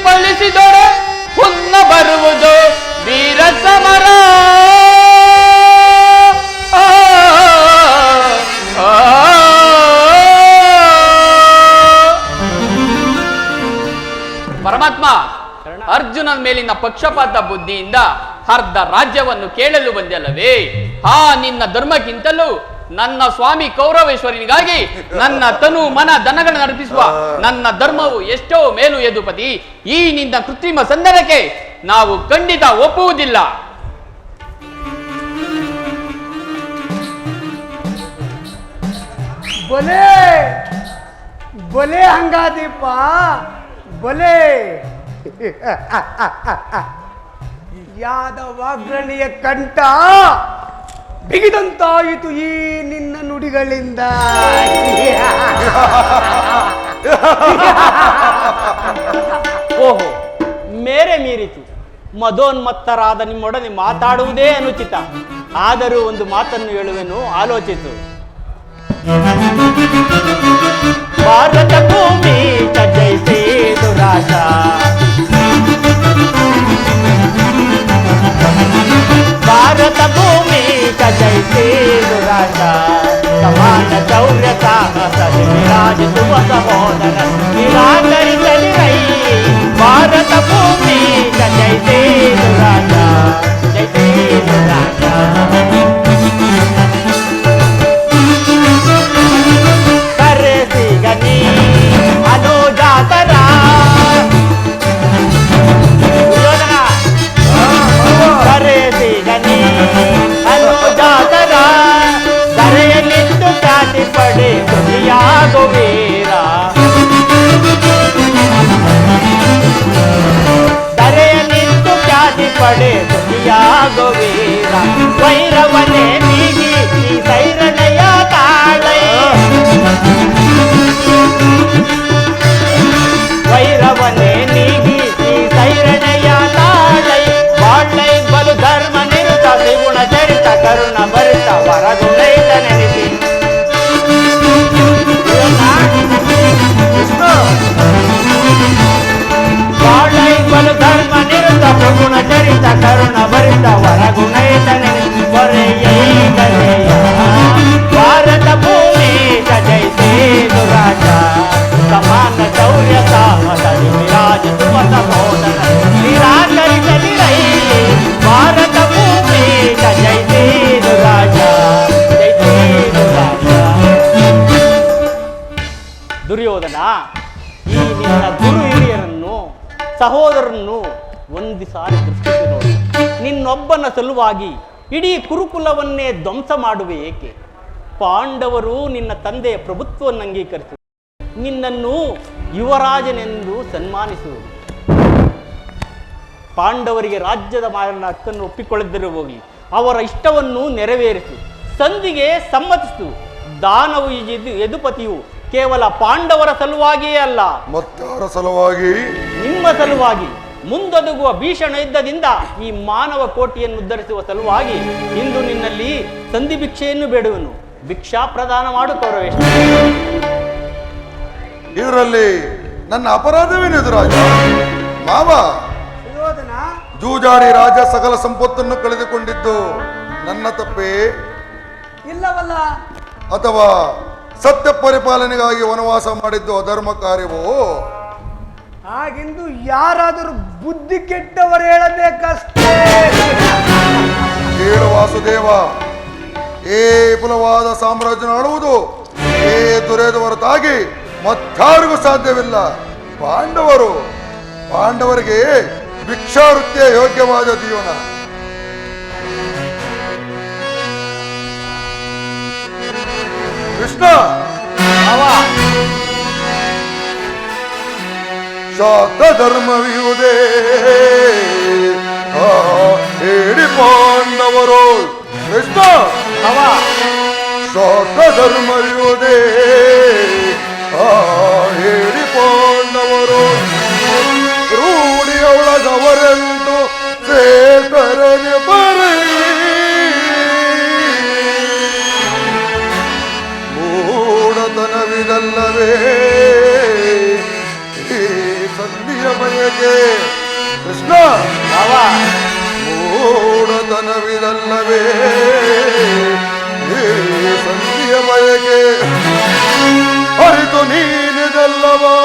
ಪಳ್ಳಿಸಿದೊಡೆ ಹುನ್ನ ಬರುವುದು ವೀರ ಸಮರ. ಪರಮಾತ್ಮ, ಅರ್ಜುನನ ಮೇಲಿನ ಪಕ್ಷಪಾತ ಬುದ್ಧಿಯಿಂದ ಅರ್ಧ ರಾಜ್ಯವನ್ನು ಕೇಳಲು ಬಂದಲ್ಲವೇ? ಆ ನಿನ್ನ ಧರ್ಮಕ್ಕಿಂತಲೂ ನನ್ನ ಸ್ವಾಮಿ ಕೌರವೇಶ್ವರನಿಗಾಗಿ ನನ್ನ ತನು ಮನ ದನಗಳನ್ನು ನಡಿಪಿಸುವ ನನ್ನ ಧರ್ಮವು ಎಷ್ಟೋ ಮೇಲು ಯದುಪತಿ. ಈ ನಿನ್ನ ಕೃತ್ರಿಮ ಸಂಧಾನಕ್ಕೆ ನಾವು ಖಂಡಿತ ಒಪ್ಪುವುದಿಲ್ಲ. ಬೊಲೆ ಬೊಲೆ ಹಂಗಾದೀಪ ಬೊಲೆ. ಯಾದವಾಗ್ರಣಿಯ ಕಂಠ ಬಿಗಿದಂತಾಯಿತು ಈ ನಿನ್ನ ನುಡಿಗಳಿಂದ. ಓಹೋ, ಮೇರೆ ಮೀರಿತು. ಮದೋನ್ಮತ್ತರಾದ ನಿಮ್ಮೊಡನೆ ಮಾತಾಡುವುದೇ ಅನುಚಿತ. ಆದರೂ ಒಂದು ಮಾತನ್ನು ಹೇಳುವೆನು, ಆಲೋಚಿಸು. ಭಾರತ ಭೂಮಿ ಜಯಿಸಿ ದುರಾಜ, ಭಾರತ ಭೂಮಿ ಜಯಿಸಿ ದುರಾಜ, ಸಮಾನ ಶೌರ್ಯ ಸಾಹಸ ವಿರಾಜಿಸುವ ಸಹೋದರ ನಿರಾಕರಿಸಲಿರೈ. ಭಾರತ ಭೂಮಿ ಜಯಿಸಿ ದುರಾಜ, ಜಯಿಸಿ ದುರಾಜ. ಕರೆಸಿಗನಿ ಅನುಜಾತರ ದುರ್ಯೋಧನ, ಕರೆಸಿಗನಿ ಅನುಜಾತರ, ಕರೆಯಲಿದ್ದು ಖ್ಯಾತಿ ಪಡೆ ದುನಿಯಾಗೋ ವೀರ. ಕರೆಯಲಿದ್ದು ಖ್ಯಾತಿ ಪಡೆ ದುನಿಯಾಗೋ ವೀರ. ವೈರವನೇ ನೀಗಿ ಈ ಸೈರಣೆಯ ತಾಳೈ, ವೈರವನೇ ನೀಗಿ ಈ ಸೈರಣೆಯ ತಾಳೈ. ಬಾಳೈ ಬಲು ಧರ್ಮ ನಿರುತ ತ್ರಿಗುಣ ಚರಿತ ಕರುಣ ಭರಿತ ವರಗುಣೈತ ನೆನೆಸಿ. ಬಾಳೈ ಬಲು ಧರ್ಮ ನಿರುತ ತ್ರಿಗುಣ ಚರಿತ ಕರುಣ ಭರಿತ ವರಗುಣೈತ ನೆನೆಸಿ. ಹೊರೆಯೈತನೆಯ ಭಾರತ ಭೂಮಿ ಜಯಿಸಿ ದುರಾಜ, ಸಮಾನ ಶೌರ್ಯ ಸಾಹಸ ವಿರಾಜಿಸುವ ಸಹೋದರ ನಿರಾಕರಿಸಲಿರೈ. ಭಾರತ ಭೂಮಿ ಜಯಿಸಿ ದುರಾಜ, ಜಯಿಸಿ ದುರಾಜ. ದುರ್ಯೋಧನ, ಈ ನಿನ್ನ ಗುರು ಹಿರಿಯರನ್ನು ಸಹೋದರನ್ನು ಒಂದು ಸಾರಿ ದೃಷ್ಟಿಸಿ ನೋಡು. ನಿನ್ನೊಬ್ಬನ ಸಲುವಾಗಿ ಇಡೀ ಕುರುಕುಲವನ್ನೇ ಧ್ವಂಸ ಮಾಡುವೆ ಏಕೆ? ಪಾಂಡವರು ನಿನ್ನ ತಂದೆಯ ಪ್ರಭುತ್ವವನ್ನು ಅಂಗೀಕರಿಸುವರು, ನಿನ್ನನ್ನು ಯುವರಾಜನೆಂದು ಸನ್ಮಾನಿಸುವರು. ಪಾಂಡವರಿಗೆ ರಾಜ್ಯದ ಮಾರನ ಹಕ್ಕನ್ನು ಒಪ್ಪಿಕೊಳ್ಳದಿರು ಹೋಗಿ ಅವರ ಇಷ್ಟವನ್ನು ನೆರವೇರಿಸು, ಸಂಧಿಗೆ ಸಮ್ಮತಿಸು. ದಾನವು ಯದುಪತಿಯು ಕೇವಲ ಪಾಂಡವರ ಸಲುವಾಗಿಯೇ ಅಲ್ಲ, ಮತ್ತಾರ ಸಲುವಾಗಿ, ನಿಮ್ಮ ಸಲುವಾಗಿ, ಮುಂದೊದಗುವ ಭೀಷಣ ಯುದ್ಧದಿಂದ ಈ ಮಾನವ ಕೋಟಿಯನ್ನು ಉದ್ಧರಿಸುವ ಸಲುವಾಗಿ ಇಂದು ನಿನ್ನಲ್ಲಿ ಸಂಧಿ ಭಿಕ್ಷೆಯನ್ನು ಬೇಡುವನು. ಭಿಕ್ಷಾ ಪ್ರದಾನ ಮಾಡು ಕೌರವೇಶ್ವರ. ಇದರಲ್ಲಿ ನನ್ನ ಅಪರಾಧವೇನಿದು ರಾಜ? ಮಾವ, ಜೂಜಾಡಿ ರಾಜ ಸಕಲ ಸಂಪತ್ತನ್ನು ಕಳೆದುಕೊಂಡಿದ್ದು ನನ್ನ ತಪ್ಪೇ ಇಲ್ಲವಲ್ಲ? ಅಥವಾ ಸತ್ಯ ಪರಿಪಾಲನೆಗಾಗಿ ವನವಾಸ ಮಾಡಿದ್ದು ಅಧರ್ಮ ಕಾರ್ಯವೋ? ಹಾಗೆಂದು ಯಾರಾದರೂ ಬುದ್ಧಿ ಕೆಟ್ಟವರು ಹೇಳಬೇಕಷ್ಟೇ. ಕೇಳು ವಾಸುದೇವ, ಏ ವಿಪುಲವಾದ ಸಾಮ್ರಾಜ್ಯ ಆಳುವುದು ಏ ದೊರೆಯದ ಹೊರತಾಗಿ ಮತ್ತಾರಿಗೂ ಸಾಧ್ಯವಿಲ್ಲ. ಪಾಂಡವರಿಗೆ ಭಿಕ್ಷಾವೃತ್ತಿಯ ಯೋಗ್ಯವಾದ ಜೀವನ. ಕೃಷ್ಣ ಶಾತ ಧರ್ಮವಿಯುವುದೇ ಹೇಳಿ ಪಾಂಡವರು. ಕೃಷ್ಣ ಶಾತ ಧರ್ಮವಿಯುವುದೇ ಹೇಳಿ ಪಾಂಡವರು. ರೂಢಿಯೊಳಗವರೆಂದು ಸೇತರನೆ ಬರೀ ಮೂಢತನವಿದಲ್ಲವೇ ಈ ಸಂಧಿಯ ಬಯಕೆ. ಕೃಷ್ಣ ಮೂಢತನವಿದಲ್ಲವೇ ಈ ಸಂಧಿಯ ಬಯಕೆ ಅರಿತು ನೀನಿದಲ್ಲವಾ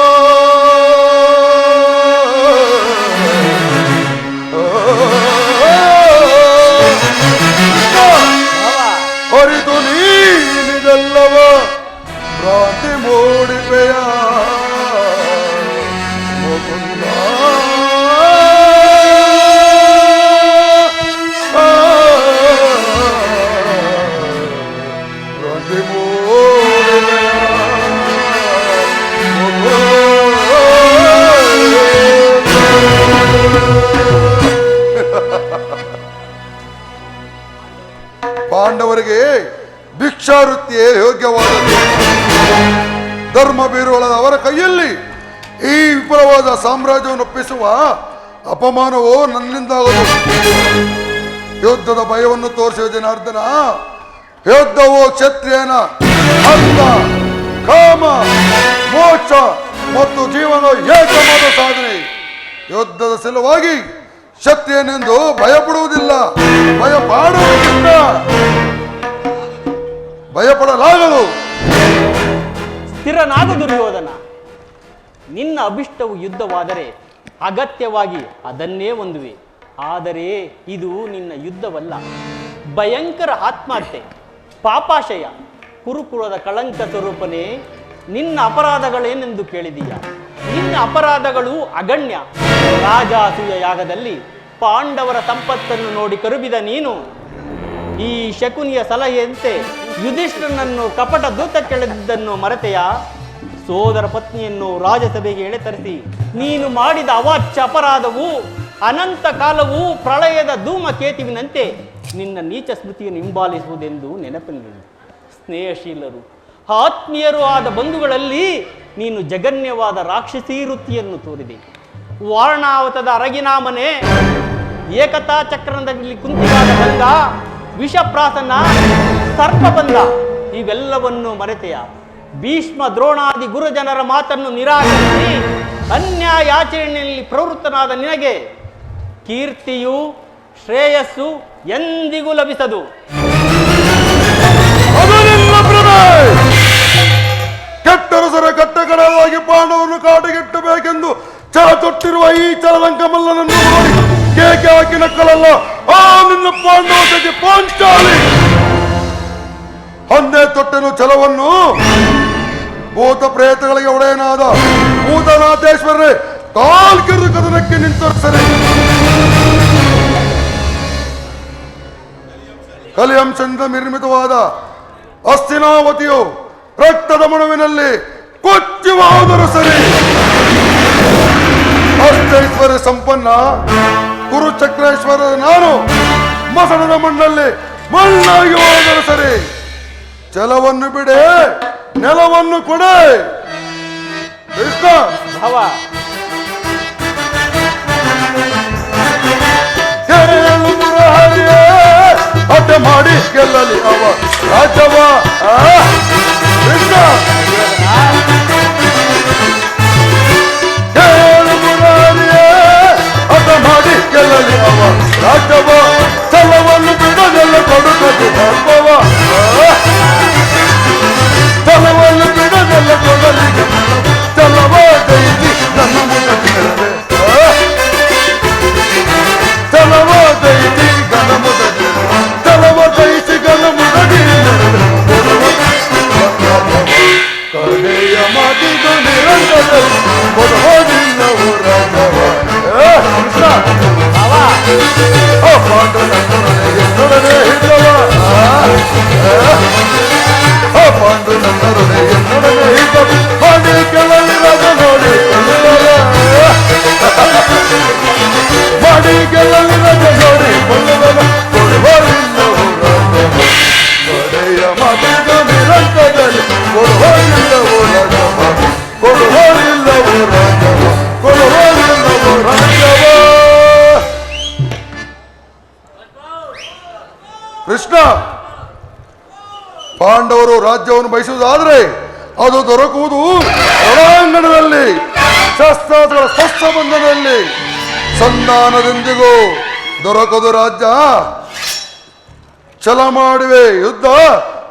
ಅರಿತು ನೀನಿದಲ್ಲವ ಭ್ರಾಂತಿ ಮೂಡಿಪೆಯ ಮುಕುಂದ. ಭ್ರಾಂತಿ ಮೂಡಿಪೆಯ ಪಾಂಡವರಿಗೆ ಭಿಕ್ಷಾವೃತ್ತಿಯೇ ಯೋಗ್ಯವಾದದ್ದು. ಧರ್ಮ ಬೀರುವಳದ ಅವರ ಕೈಯಲ್ಲಿ ಈ ವಿಫಲವಾದ ಸಾಮ್ರಾಜ್ಯವನ್ನು ಒಪ್ಪಿಸುವ ಅಪಮಾನವು ನನ್ನಿಂದಾಗದು. ಯುದ್ಧದ ಭಯವನ್ನು ತೋರಿಸುವ ಜನಾರ್ದನ, ಯುದ್ಧವು ಕ್ಷತ್ರಿಯನ ಅಂದ ಕಾಮ ಮೋಕ್ಷ ಮತ್ತು ಜೀವನ ಏಕವಾದ ಸಾಧನೆ. ಯುದ್ಧದ ಸಲುವಾಗಿ ಕ್ಷತ್ರಿಯನೆಂದು ಭಯಪಡುವುದಿಲ್ಲ, ಭಯಪಡುವುದಿಲ್ಲ, ಭಯಪಡಲಾಗದು. ಸ್ಥಿರನಾಗು ದುರ್ಯೋಧನ. ನಿನ್ನ ಅಭಿಷ್ಟವು ಯುದ್ಧವಾದರೆ ಅಗತ್ಯವಾಗಿ ಅದನ್ನೇ ಹೊಂದುವೆ. ಆದರೆ ಇದು ನಿನ್ನ ಯುದ್ಧವಲ್ಲ, ಭಯಂಕರ ಆತ್ಮಹತ್ಯೆ, ಪಾಪಾಶಯ, ಕುರುಕುಲದ ಕಳಂಕ ಸ್ವರೂಪನೇ. ನಿನ್ನ ಅಪರಾಧಗಳೇನೆಂದು ಕೇಳಿದೀಯ? ನಿನ್ನ ಅಪರಾಧಗಳು ಅಗಣ್ಯ. ರಾಜಾಸೂಯ ಯಾಗದಲ್ಲಿ ಪಾಂಡವರ ಸಂಪತ್ತನ್ನು ನೋಡಿ ಕರುಬಿದ ನೀನು ಈ ಶಕುನಿಯ ಸಲಹೆಯಂತೆ ಯುಧಿಷ್ಠರನನ್ನು ಕಪಟ ದೂತ ಕೆಳೆದಿದ್ದನ್ನು ಮರೆತೆಯ? ಸೋದರ ಪತ್ನಿಯನ್ನು ರಾಜಸಭೆಗೆ ಎಳೆತರಿಸಿ ನೀನು ಮಾಡಿದ ಅವಾಚ್ಯ ಅಪರಾಧವು ಅನಂತ ಕಾಲವೂ ಪ್ರಳಯದ ಧೂಮಕೇತುವಿನಂತೆ ನಿನ್ನ ನೀಚ ಸ್ಮೃತಿಯನ್ನು ಹಿಂಬಾಲಿಸುವುದೆಂದು ನೆನಪಿನಲ್ಲಿ. ಸ್ನೇಹಶೀಲರು ಆತ್ಮೀಯರು ಆದ ಬಂಧುಗಳಲ್ಲಿ ನೀನು ಜಗನ್ಯವಾದ ರಾಕ್ಷಸೀ ವೃತ್ತಿಯನ್ನು ತೋರಿದೆ. ವಾರಣಾವತದ ಅರಗಿನಾಮನೆ, ಏಕತಾ ಚಕ್ರದಲ್ಲಿ ಕುಂತಿವಾದ ಬಂದ, ವಿಷಪ್ರಾಸನ, ಸರ್ಪಬಂಧ ಇವೆಲ್ಲವನ್ನು ಮರೆತೆಯ? ಭೀಷ್ಮ ದ್ರೋಣಾದಿ ಗುರುಜನರ ಮಾತನ್ನು ನಿರಾಕರಿಸಿ ಅನ್ಯಾಯಾಚರಣೆಯಲ್ಲಿ ಪ್ರವೃತ್ತನಾದ ನಿನಗೆ ಕೀರ್ತಿಯು ಶ್ರೇಯಸ್ಸು ಎಂದಿಗೂ ಲಭಿಸದು. ಕೆಟ್ಟರಸರ ಕಟ್ಟಕಡವಾಗಿ ಪಾಂಡವರನ್ನು ಕಾಟಿಗೆಟ್ಟಬೇಕೆಂದು ಛಲ ತೊಟ್ಟಿರುವ ಈ ಚಲಲಂಕ ಮಲ್ಲನನ್ನು ನೋಡಿ ಕೇಕೆ ಹಾಕಿ ನಕ್ಕಲಲ್ಲ ಆ ನಿನ್ನ ಪಾಂಡವತೆಗೆ ಪಾಂಚಾಲಿ. ಹೊಂದೆ ತೊಟ್ಟನು ಛಲವನ್ನು ಭೂತ ಪ್ರೇತಗಳಿಗೆ ಒಡೆಯನಾದ ಭೂತನಾಥೇಶ್ವರರೇ ಕಾಲ್ಕಿರು ಕದನಕ್ಕೆ ನಿಂತರಿಸರೆ. ಕಲಿಯಂಶದಿಂದ ನಿರ್ಮಿತವಾದ ಹಸ್ತಿನಾವತಿಯು ರಕ್ತದ ಮಣುವಿನಲ್ಲಿ ಕೊಚ್ಚುವಾದರೂ ಸರಿ. ಅಷ್ಟೈಶ್ವರ್ಯ ಸಂಪನ್ನ ಕುರುಚಕ್ರೇಶ್ವರ ನಾನು ಮಸಣದ ಮಣ್ಣಲ್ಲಿ ಮಣ್ಣಾಗಿ ಹೋದರೂ ಸರಿ. ಛಲವನ್ನು ಬಿಡೆ, ನೆಲವನ್ನು ಕೊಡೆ. ಕೃಷ್ಣ ಹಠ ಮಾಡಿ ಗೆಲ್ಲಲಿ ಅವ ರಾಜವ. ಕೃಷ್ಣ ಹಠ ಮಾಡಿ ಗೆಲ್ಲಲಿ ಅವ ರಾಜವ. ಛಲವನ್ನು ಬಿಡದೆಲ್ಲ ಕೊಡುತ್ತದೆ ಧರ್ಮವ. ಛಲವನ್ನು ಬಿಡದೆಲ್ಲ ಕೊಡಲಿಗೆ ಛಲವ ದೈತಿ ನನ್ನ ಮುದಗಿರದೆ. ಛಲವ ದೈತಿ ಗಣ ಮುದಗಿ, ಛಲವ ದೈತಿ ಗಣ ಮುದಗಿ ಪಾಂಡು ನನ್ನ ರೊಡೆ ಎನ್ನೊಡನೆ ಇದ್ದರು ಮಾಡಿ ಕೆಲವಿರದ ನೋಡಿ ಮಾಡಿ ಕೆಲವಿರದ ನೋಡಿ ಕೊಳ್ಳುವರ ಕೊಡುವರಿಲ್ಲವೋ ಒಡೆಯ ಮಾತಿಗ ನಿರಂತರದಲ್ಲಿ ಕೊಡುವರಿಲ್ಲವೋ ರಾಜವ ಕೊಡುವರಿಲ್ಲವೋ ರಾಜವ ಕೊಡುವರಿಲ್ಲವೋ ರಾಜವ. ಕೃಷ್ಣ, ಪಾಂಡವರು ರಾಜ್ಯವನ್ನು ಬಯಸುವುದಾದರೆ ಅದು ದೊರಕುವುದು ರಣಾಂಗಣದಲ್ಲಿ, ಶಸ್ತ್ರಾಸ್ತ್ರಗಳ ಸ್ಪಷ್ಟ ಬಂಧನದಲ್ಲಿ. ಸಂಧಾನದೆಂದಿಗೂ ದೊರಕದು ರಾಜ್ಯ. ಛಲ ಮಾಡುವೆ ಯುದ್ಧ,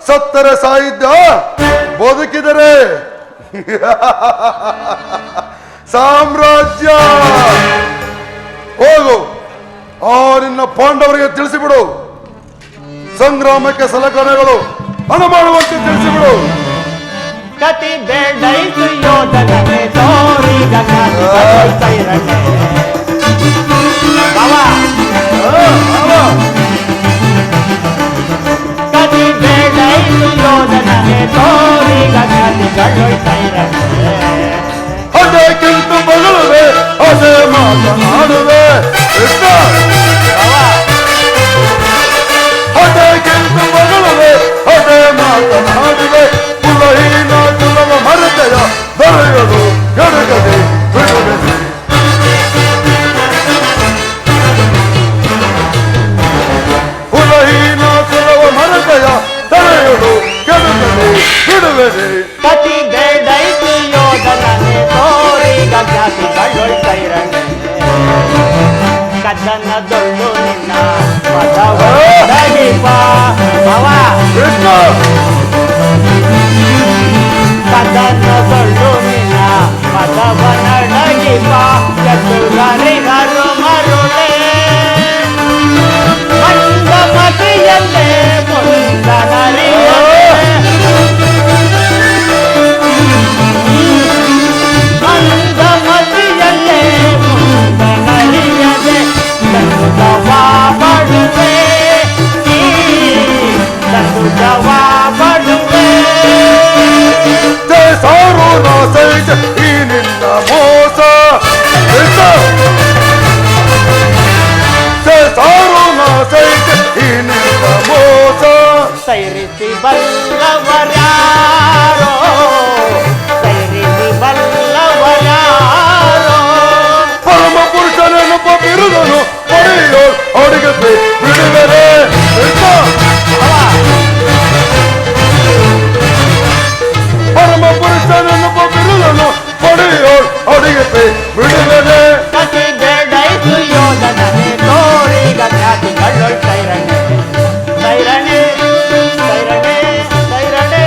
ಸತ್ತರೆ ಸಾಹಿತ್ಯ, ಬದುಕಿದರೆ ಸಾಮ್ರಾಜ್ಯ. ಹೋಗು, ಆ ನಿನ್ನ ಪಾಂಡವರಿಗೆ ತಿಳಿಸಿಬಿಡು, ಸಂಗ್ರಾಮಕ್ಕೆ ಸಲಕರಣೆಗಳು ಹಣ ಮಾಡುವಂತೆ ತಿಳಿಸಿಬಿಡು. ಕತಿ ಬೇಡೈತು ಯೋಧನೆ ತೋರಿ ಕತಿ ಬೇಡೈತು ಯೋಧನೆ ತೋರಿ ಅದಕ್ಕಿಂತ ಬಗಲುವೆ ಅದೇ ಮಾತನಾಡುವೆ. ಅದಕ್ಕಿಂತ ಬಗಲುವೆ ಅದೇ ಮಾತನಾಡುವೆ. ಕುಲಹೀನ ಕುಲವ ಮರೆತೆಯ ದೊರೆಯಲು ಎಡಗದೆ ಬಿಡುವೆ. ಕುಲಹೀನ ಕುಲವ ಮರೆತೆಯ ದೊರೆಯಲು ಕೆಡಗದೆ ಬಿಡುವೆ. ಕತಿ ಬೇಡೈತು ಯೋಧನೆ ತೋರಿ ಕದನದೊಳ್ಳು ನಿನ್ನ ಮದವೀಪ ಕದನದೊಳ್ಳು ನಿನ್ನ ಮದವನಡಗಿಪ ಚತುರರಿಗರು ಮರುಳೆ ಮಂದ ಮತಿಯಲ್ಲೇ ಮುಂದನರಿಯಲೆ ಮಂದ ಮತಿಯಲ್ಲೇ ಮುಂದನರಿಯದೆ ಜವಾಬಡುವೆ ಜವಾಬಡುವೆ ಸಾರು ನಾಸೈಜ ಈ ನಿನ್ನ ಮೋಸ ಸಾರು ನಾಸೈಜ ಈ ನಿನ್ನ ಮೋಸ. ಸೈರಿಸಿ ಬಲ್ಲವರ್ಯಾರೋ ಸೈರಿಸಿ ಬಲ್ಲವರ್ಯಾರೋ ಪರಮ ಪುರುಷನೊಬ್ಬ ಬಿರುದನು ಪಡೆಯೋ ಅವರಿಗೆ ಬಿಡುವೆರೆ. ಪರಮ ಪುರುಷನೊಬ್ಬ ಬಿರುದನು ಪಡೆಯೋ ಅವರಿಗೆ ಬಿಡುವೆರೆ. ಕತಿ ಬೇಡೈತು ಯೋಧನೆ ತೋರಿಗ ಖ್ಯಾತಿಗಳು ಸೈರಣೆ ಸೈರಣೆ ಸೈರಣೆ ಸೈರಣೆ.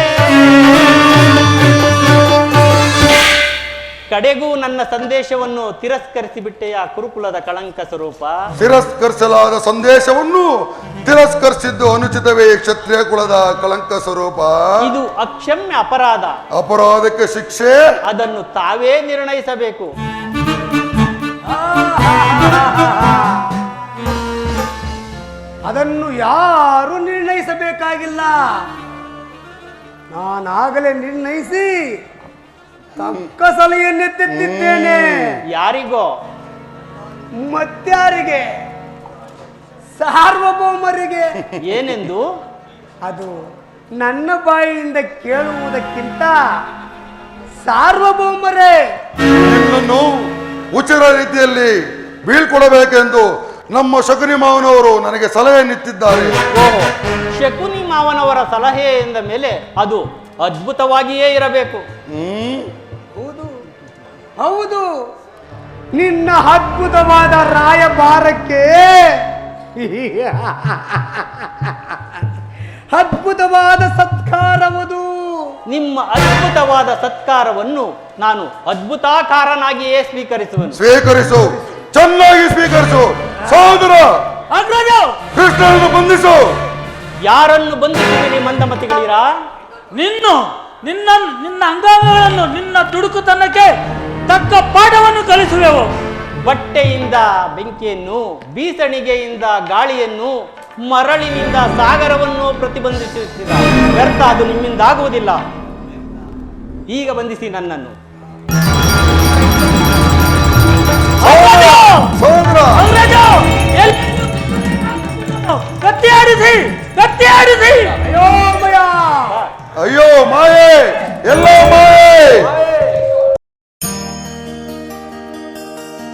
ಕಡೆಗೂ ನನ್ನ ಸಂದೇಶವನ್ನು ತಿರಸ್ಕರಿಸಿಬಿಟ್ಟೆಯ ಕುರುಕುಲದ ಕಳಂಕ ಸ್ವರೂಪ. ತಿರಸ್ಕರಿಸಲಾದ ಸಂದೇಶವನ್ನು ತಿರಸ್ಕರಿಸಿದ್ದು ಅನುಚಿತವೇ ಕ್ಷತ್ರಿಯ ಕುಲದ ಕಳಂಕ ಸ್ವರೂಪ. ಇದು ಅಕ್ಷಮ್ಯ ಅಪರಾಧ. ಅಪರಾಧಕ್ಕೆ ಶಿಕ್ಷೆ ಅದನ್ನು ತಾವೇ ನಿರ್ಣಯಿಸಬೇಕು. ಅದನ್ನು ಯಾರು ನಿರ್ಣಯಿಸಬೇಕಾಗಿಲ್ಲ. ನಾನಾಗಲೇ ನಿರ್ಣಯಿಸಿ ತಕ್ಕ ಸಲಹೆಯನ್ನೆತ್ತಿದ್ದೇನೆ. ಯಾರಿಗೋ? ಮತ್ಯಾರಿಗೆ? ಸಾರ್ವಭೌಮರಿಗೆ. ಏನೆಂದು? ಅದು ನನ್ನ ಬಾಯಿಯಿಂದ ಕೇಳುವುದಕ್ಕಿಂತ ಸಾರ್ವಭೌಮರೇ ನಿನ್ನನ್ನು ಉಚಿತ ರೀತಿಯಲ್ಲಿ ಬೀಳ್ಕೊಡಬೇಕೆಂದು ನಮ್ಮ ಶಕುನಿ ಮಾವನವರು ನನಗೆ ಸಲಹೆಯನ್ನಿತ್ತಿದ್ದಾರೆ. ಓಹೋ, ಶಕುನಿ ಮಾವನವರ ಸಲಹೆ ಎಂದ ಮೇಲೆ ಅದು ಅದ್ಭುತವಾಗಿಯೇ ಇರಬೇಕು. ಹೌದು ಹೌದು, ನಿನ್ನ ಅದ್ಭುತವಾದ ರಾಯಭಾರಕ್ಕೆ ಅದ್ಭುತವಾದ ಸತ್ಕಾರವುದು. ನಿಮ್ಮ ಅದ್ಭುತವಾದ ಸತ್ಕಾರವನ್ನು ನಾನು ಅದ್ಭುತಾಕಾರನಾಗಿಯೇ ಸ್ವೀಕರಿಸುವೆನು. ಸ್ವೀಕರಿಸು, ಚೆನ್ನಾಗಿ ಸ್ವೀಕರಿಸು. ಸಹೋದರ ಕೃಷ್ಣನನ್ನು ಬಂಧಿಸು. ಯಾರನ್ನು ಬಂಧಿಸುವಿರಿ ಮಂದಮತಿಗಳಿರ? ನಿನ್ನ ಅಂಗಾಂಗಗಳನ್ನು ನಿನ್ನ ದುಡುಕುತನಕ್ಕೆ ತಕ್ಕ ಪಾಠವನ್ನು ಕಲಿಸುವೆವು. ಬಟ್ಟೆಯಿಂದ ಬೆಂಕಿಯನ್ನು, ಬೀಸಣಿಗೆಯಿಂದ ಗಾಳಿಯನ್ನು, ಮರಳಿನಿಂದ ಸಾಗರವನ್ನು ಪ್ರತಿಬಂಧಿಸುತ್ತಿದ್ದ ವ್ಯರ್ಥ, ಅದು ನಿಮ್ಮಿಂದಾಗುವುದಿಲ್ಲ. ಈಗ ಬಂಧಿಸಿ ನನ್ನನ್ನು. ಅಂಗ್ರೇಜ! ಕತ್ತಿ ಆಡಿಸಿ, ಕತ್ತಿ ಆಡಿಸಿ! ಅಯ್ಯೋ ಮಾಯೆ, ಎಲ್ಲೋ ಮಾಯೆ.